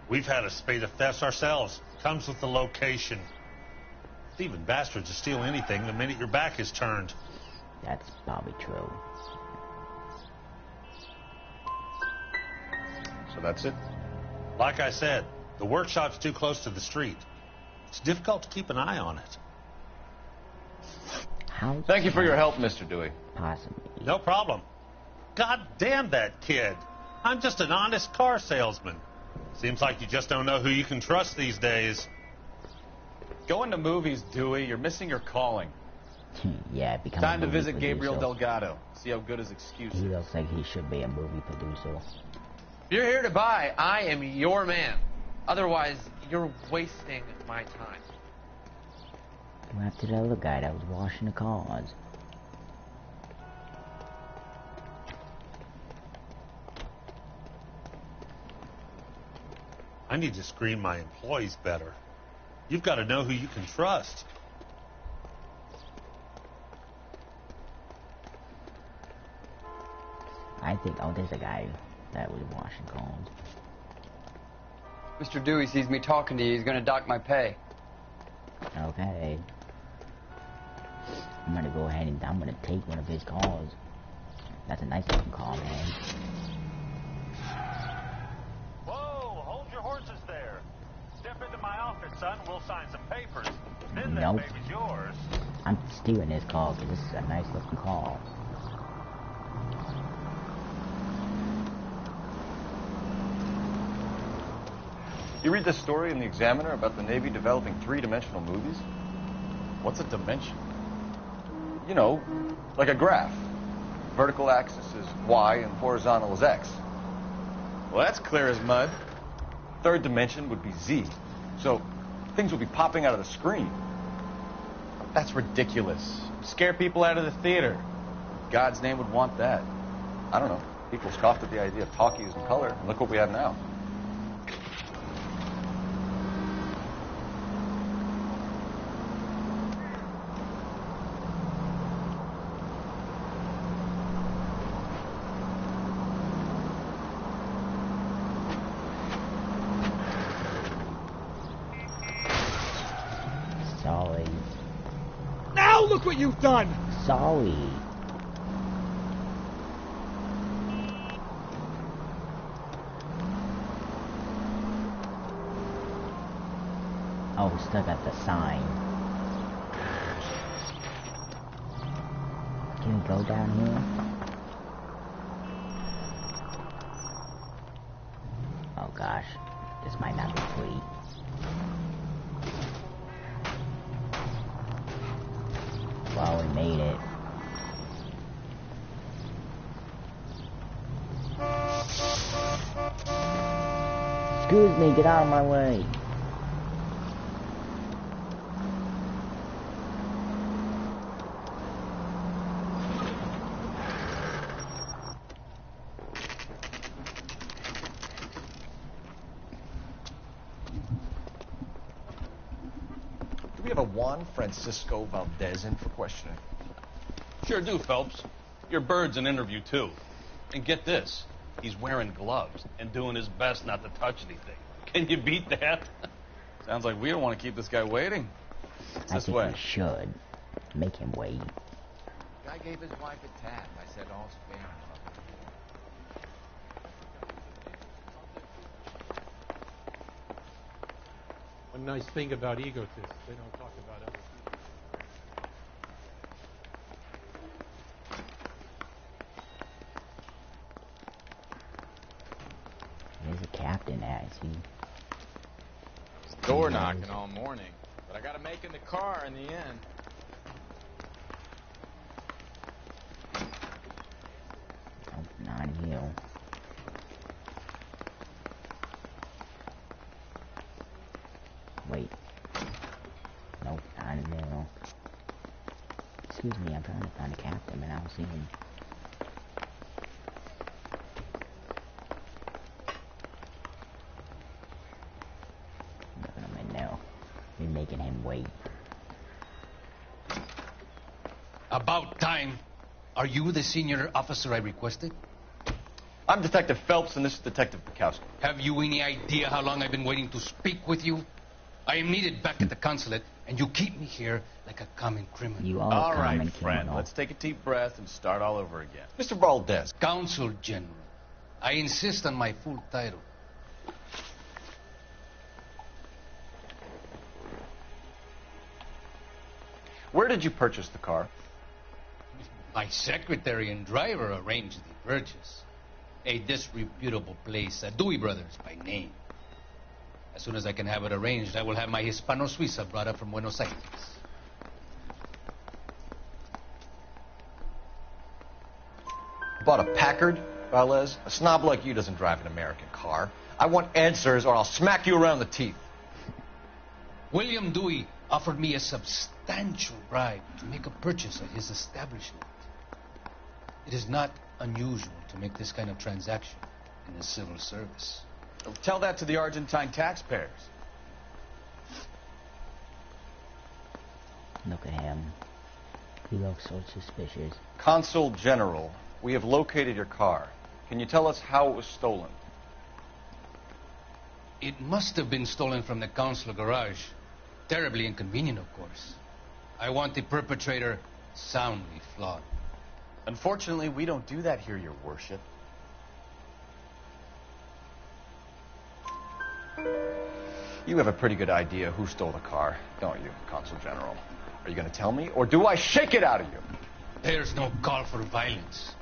We've had a spate of thefts ourselves. Comes with the location. Thieving bastards will steal anything the minute your back is turned. That's probably true. So that's it? Like I said, the workshop's too close to the street. It's difficult to keep an eye on it. Thank you for your help, Mr. Dewey. Possibly. No problem. God damn that kid. I'm just an honest car salesman. Seems like you just don't know who you can trust these days. Going to movies, Dewey. You're missing your calling. Yeah, become Time a to movie visit producer. Gabriel Delgado. See how good his excuse is. He looks like he should be a movie producer. If you're here to buy, I am your man. Otherwise, you're wasting my time. Go after the other guy that was washing the cars. I need to screen my employees better. You've got to know who you can trust. I think, oh, there's a guy that was washing cars. Mr. Dewey sees me talking to you. He's going to dock my pay. Okay. I'm gonna go ahead and I'm gonna take one of his cars. That's a nice looking car, man. Whoa, hold your horses there. Step into my office, son. We'll sign some papers. Then that Nope. baby's yours. I'm stealing this car because this is a nice looking car. You read this story in the Examiner about the Navy developing three-dimensional movies? What's a dimension? You know, like a graph. Vertical axis is Y and horizontal is X. Well, that's clear as mud. Third dimension would be Z. So things will be popping out of the screen. That's ridiculous. Scare people out of the theater. God's name would want that. I don't know. People scoffed at the idea of talkies in color, and look what we have now. Sorry. Now look what you've done! Sorry. Oh, we're stuck at the sign. Can we go down here? Oh gosh, this might not be free. Well, we made it. Excuse me, get out of my way. Do we have a Juan Francisco Valdez in for questioning? Sure do, Phelps. Your bird's an interview, too. And get this, he's wearing gloves and doing his best not to touch anything. Can you beat that? Sounds like we don't want to keep this guy waiting. I This think way. we should make him wait. Guy gave his wife a tap. I said all's fair. One nice thing about egotists, they don't talk about other people. captain at? Is he? Door knocking all morning, but I gotta make in the car in the end. Oh, not you. Wait. Nope, not you. Excuse me, I'm trying to find a captain, but I don't see him. Look at him in now. You're making him wait. About time. Are you the senior officer I requested? I'm Detective Phelps, and this is Detective Bukowski. Have you any idea how long I've been waiting to speak with you? I am needed back at the consulate, and you keep me here like a common criminal. You are All a common right, friend. criminal. Let's take a deep breath and start all over again. Mr. Valdez. Consul General. I insist on my full title. Where did you purchase the car? My secretary and driver arranged the purchase. A disreputable place, Dewey Brothers by name. As soon as I can have it arranged, I will have my Hispano Suiza brought up from Buenos Aires. Bought a Packard, Valdez? A snob like you doesn't drive an American car. I want answers or I'll smack you around the teeth. William Dewey offered me a substantial bribe to make a purchase at his establishment. It is not unusual to make this kind of transaction in the civil service. Tell that to the Argentine taxpayers. Look at him. He looks so suspicious. Consul General, we have located your car. Can you tell us how it was stolen? It must have been stolen from the consular garage. Terribly inconvenient, of course. I want the perpetrator soundly flogged. Unfortunately, we don't do that here, Your Worship. You have a pretty good idea who stole the car, don't you, Consul General? Are you going to tell me, or do I shake it out of you? There's no call for violence.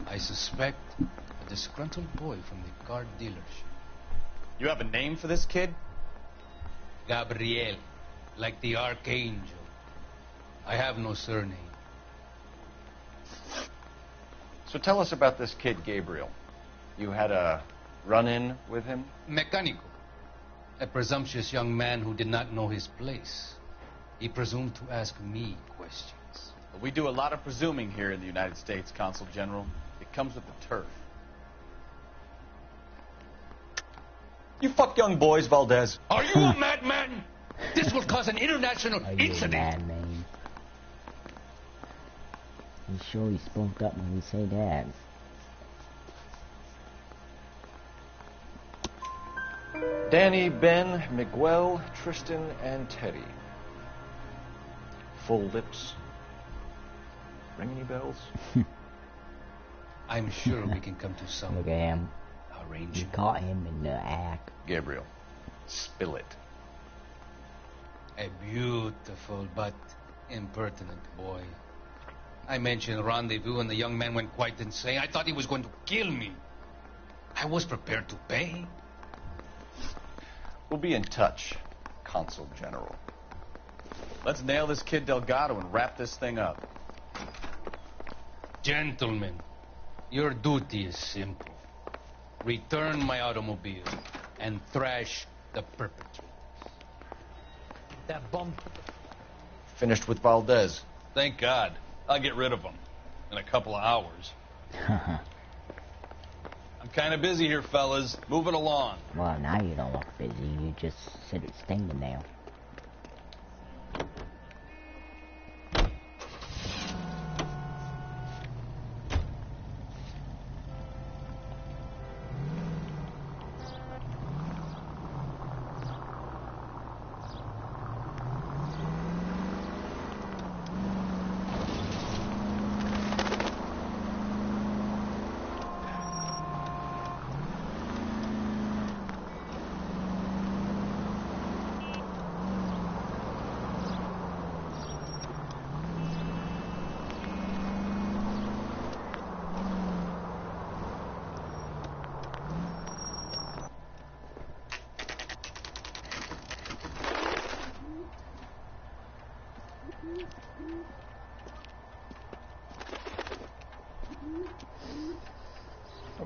I suspect a disgruntled boy from the car dealership. You have a name for this kid? Gabriel, like the archangel. I have no surname. So tell us about this kid, Gabriel. You had a run-in with him? Mecánico. A presumptuous young man who did not know his place. He presumed to ask me questions. We do a lot of presuming here in the United States, Consul General. It comes with the turf. You fuck young boys, Valdez. Are you a madman? This will cause an international Are you incident. a madman? You sure he spunked up when we say that? Danny, Ben, Miguel, Tristan, and Teddy. Full lips. Ring any bells? I'm sure we can come to some Look at him. You arrangement. caught him in the act. Gabriel, spill it. A beautiful but impertinent boy. I mentioned rendezvous and the young man went quite insane. I thought he was going to kill me. I was prepared to pay. We'll be in touch, Consul General. Let's nail this kid Delgado and wrap this thing up. Gentlemen, your duty is simple. Return my automobile and thrash the perpetrators. That bum. Finished with Valdez. Thank God. I'll get rid of him in a couple of hours. I'm kind of busy here, fellas. Move it along. Well, now you don't look busy. You just sit standing there.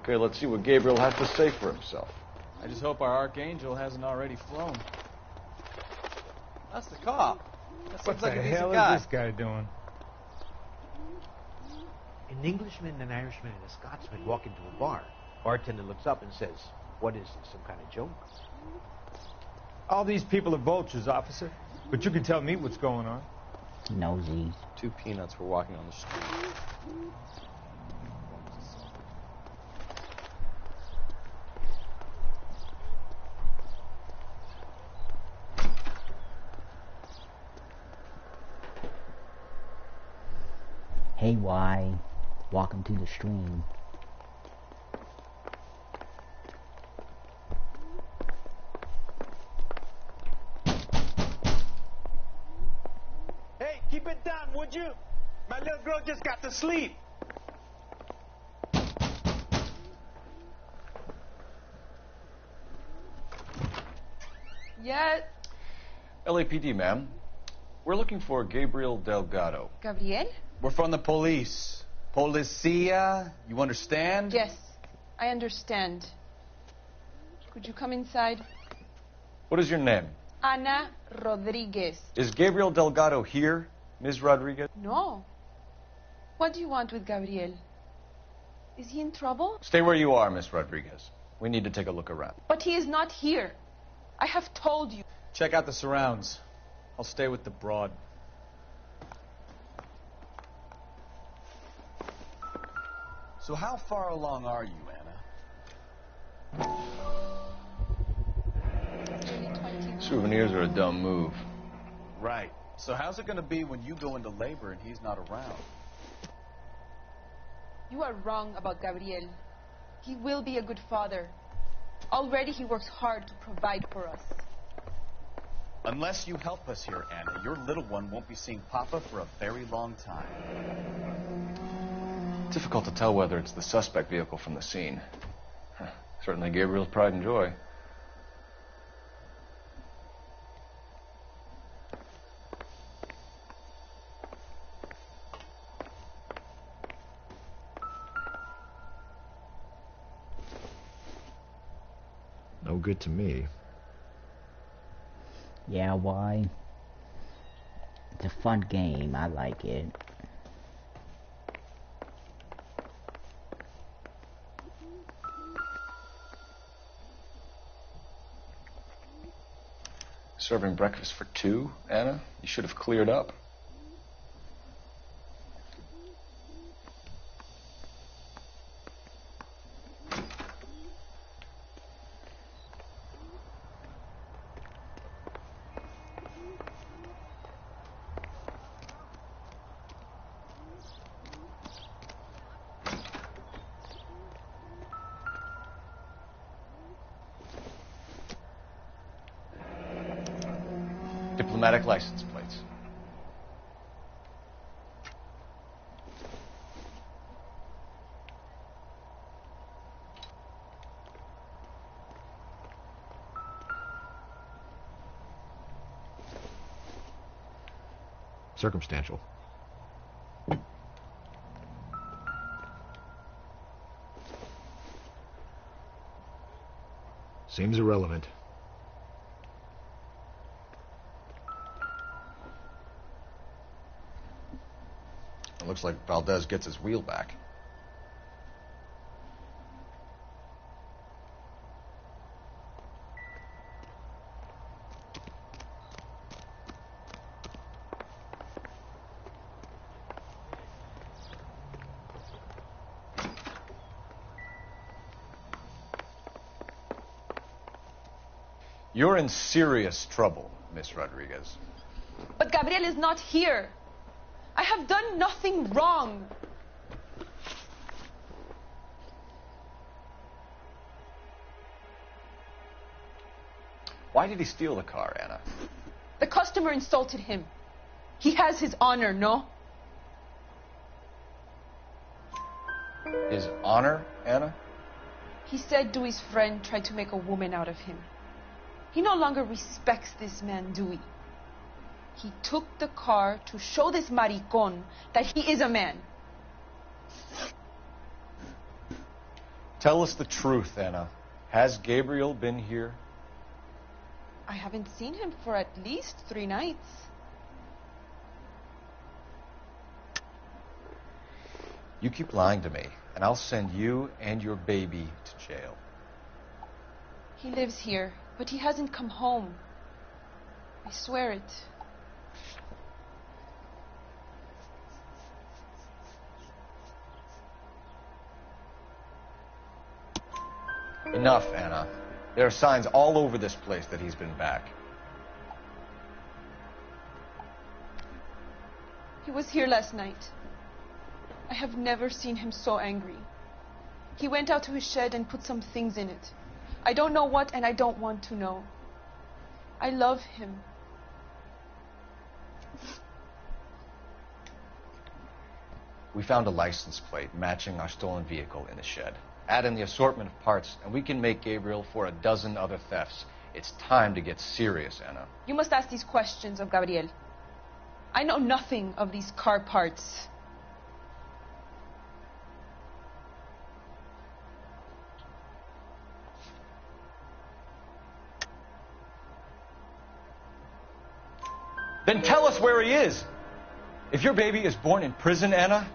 Okay, let's see what Gabriel has to say for himself. I just hope our archangel hasn't already flown. That's the cop. That What seems like the a decent hell guy. is this guy doing? An Englishman, an Irishman, and a Scotsman walk into a bar. Bartender looks up and says, "What is this, some kind of joke?" All these people are vultures, officer. But you can tell me what's going on. Nosy. 2 peanuts were walking on the street. Hey, why? Welcome to the stream. Hey, keep it down, would you? My little girl just got to sleep. Yeah, LAPD, ma'am. We're looking for Gabriel Delgado. Gabriel? We're from the police. Policia, you understand? Yes, I understand. Could you come inside? What is your name? Ana Rodriguez. Is Gabriel Delgado here, Ms. Rodriguez? No. What do you want with Gabriel? Is he in trouble? Stay where you are, Miss Rodriguez. We need to take a look around. But he is not here. I have told you. Check out the surrounds. I'll stay with the broad. So how far along are you, Anna? Souvenirs are a dumb move. Right. So how's it going to be when you go into labor and he's not around? You are wrong about Gabriel. He will be a good father. Already he works hard to provide for us. Unless you help us here, Anna, your little one won't be seeing Papa for a very long time. Difficult to tell whether it's the suspect vehicle from the scene. Certainly Gabriel's pride and joy. No good to me. Yeah, why? It's a fun game. I like it. Serving breakfast for 2, Anna? You should have cleared up. Diplomatic license plates. Circumstantial. Seems irrelevant. It looks like Valdez gets his wheel back. You're in serious trouble, Miss Rodriguez. But Gabriel is not here. I have done nothing wrong. Why did he steal the car, Anna? The customer insulted him. He has his honor, no? His honor, Anna? He said Dewey's friend tried to make a woman out of him. He no longer respects this man, Dewey. He took the car to show this maricon that he is a man. Tell us the truth, Anna. Has Gabriel been here? I haven't seen him for at least 3 nights. You keep lying to me, and I'll send you and your baby to jail. He lives here, but he hasn't come home. I swear it. Enough, Anna. There are signs all over this place that he's been back. He was here last night. I have never seen him so angry. He went out to his shed and put some things in it. I don't know what, and I don't want to know. I love him. We found a license plate matching our stolen vehicle in the shed. Add in the assortment of parts, and we can make Gabriel for a dozen other thefts. It's time to get serious, Anna. You must ask these questions of Gabriel. I know nothing of these car parts. Then tell us where he is. If your baby is born in prison, Anna,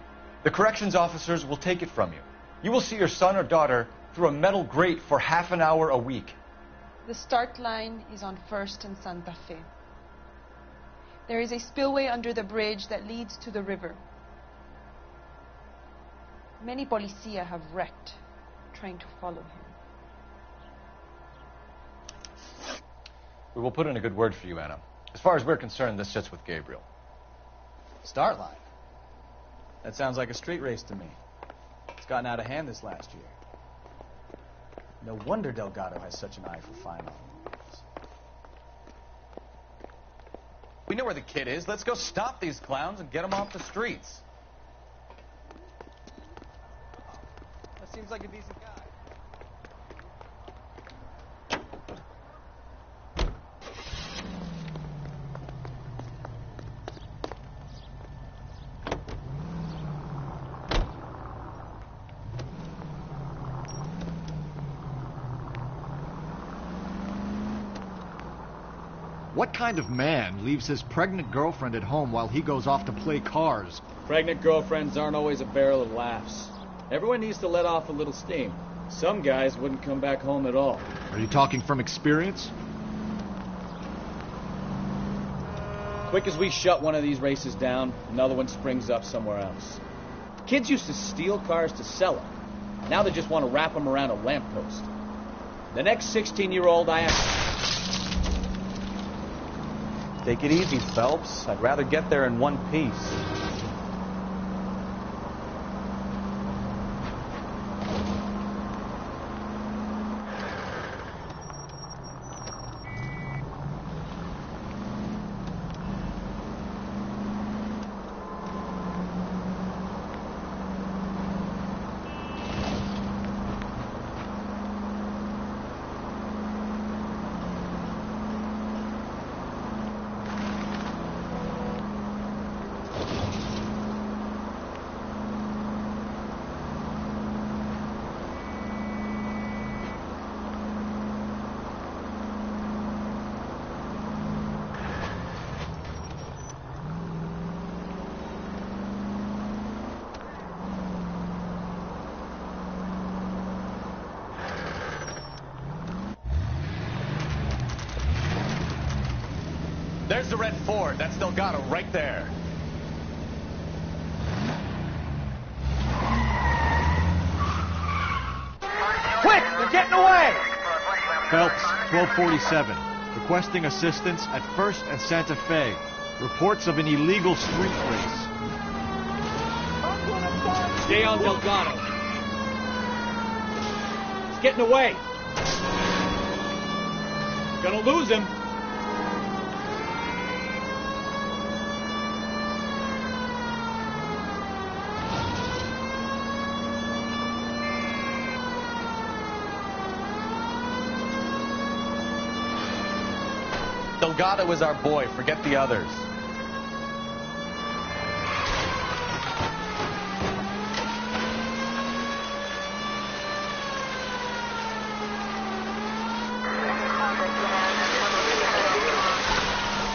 the corrections officers will take it from you. You will see your son or daughter through a metal grate for half an hour a week. The start line is on 1st and Santa Fe. There is a spillway under the bridge that leads to the river. Many policia have wrecked trying to follow him. We will put in a good word for you, Anna. As far as we're concerned, this sits with Gabriel. Start line? That sounds like a street race to me. It's gotten out of hand this last year. No wonder Delgado has such an eye for fine automobiles. We know where the kid is. Let's go stop these clowns and get them off the streets. That seems like a decent guy. What kind of man leaves his pregnant girlfriend at home while he goes off to play cars? Pregnant girlfriends aren't always a barrel of laughs. Everyone needs to let off a little steam. Some guys wouldn't come back home at all. Are you talking from experience? Quick as we shut one of these races down, another one springs up somewhere else. Kids used to steal cars to sell them. Now they just want to wrap them around a lamppost. The next 16-year-old I have... Take it easy, Phelps. I'd rather get there in one piece. There's the red Ford. That's Delgado right there. Quick! They're getting away! Phelps, 1247. Requesting assistance at 1st and Santa Fe. Reports of an illegal street race. Stay on Delgado. He's getting away. Gonna lose him. Delgado is our boy. Forget the others.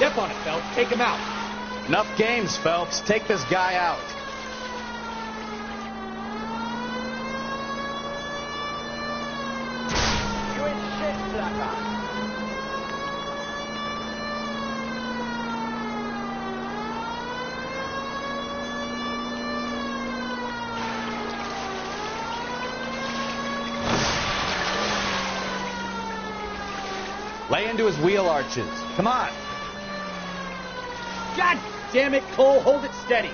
Step on it, Phelps. Take him out. Enough games, Phelps. Take this guy out. You ain't shit, sucker. Lay into his wheel arches. Come on. God damn it, Cole. Hold it steady.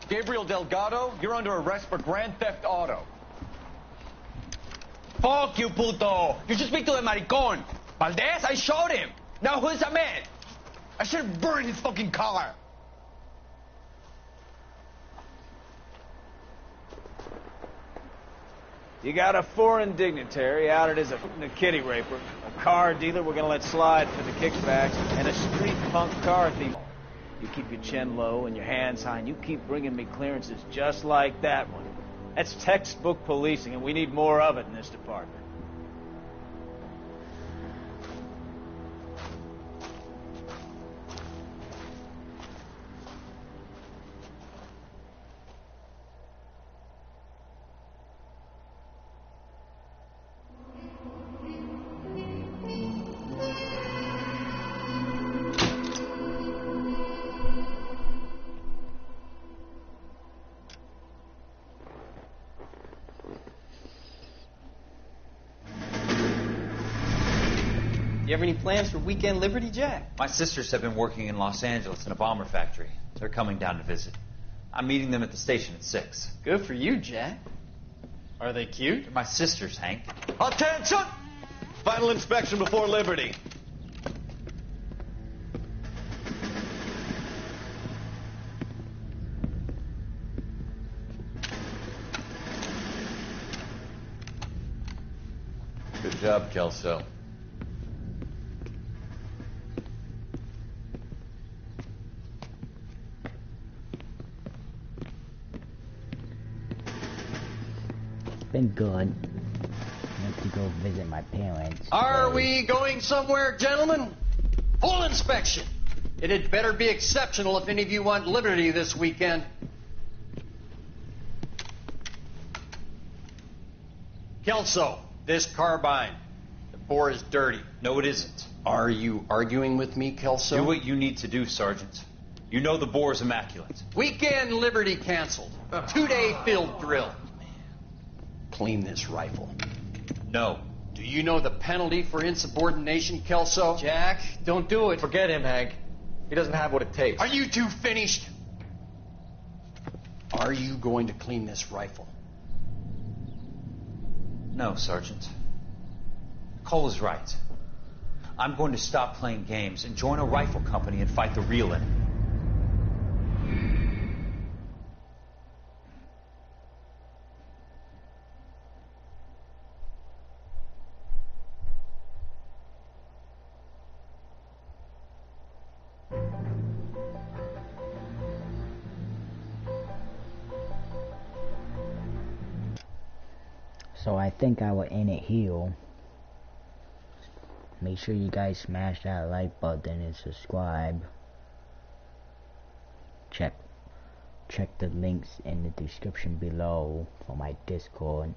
Gabriel Delgado, you're under arrest for grand theft auto. Fuck you, puto. You should speak to the maricon. Valdez, I shot him. Now who's the man? I should have burned his fucking car. You got a foreign dignitary outed as a kitty raper, a car dealer we're gonna let slide for the kickbacks, and a street punk car thief. You keep your chin low and your hands high, and you keep bringing me clearances just like that one. That's textbook policing, and we need more of it in this department. You have any plans for weekend Liberty, Jack? My sisters have been working in Los Angeles in a bomber factory. They're coming down to visit. I'm meeting them at the station at 6. Good for you, Jack. Are they cute? They're my sisters, Hank. Attention! Final inspection before Liberty. Good job, Kelso. Been good. Went to go visit my parents. Are we going somewhere, gentlemen? Full inspection. It had better be exceptional if any of you want Liberty this weekend. Kelso, this carbine. The bore is dirty. No, it isn't. Are you arguing with me, Kelso? Do what you need to do, Sergeant. You know the bore is immaculate. Weekend Liberty canceled. 2-day field drill. Clean this rifle. No. Do you know the penalty for insubordination, Kelso? Jack, don't do it. Forget him, Hank. He doesn't have what it takes. Are you two finished? Are you going to clean this rifle? No, Sergeant. Cole is right. I'm going to stop playing games and join a rifle company and fight the real enemy. So I think I will end it here. Make sure you guys smash that like button and subscribe. Check the links in the description below for my Discord.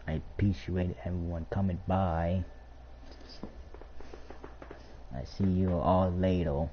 I appreciate everyone coming by. I see you all later.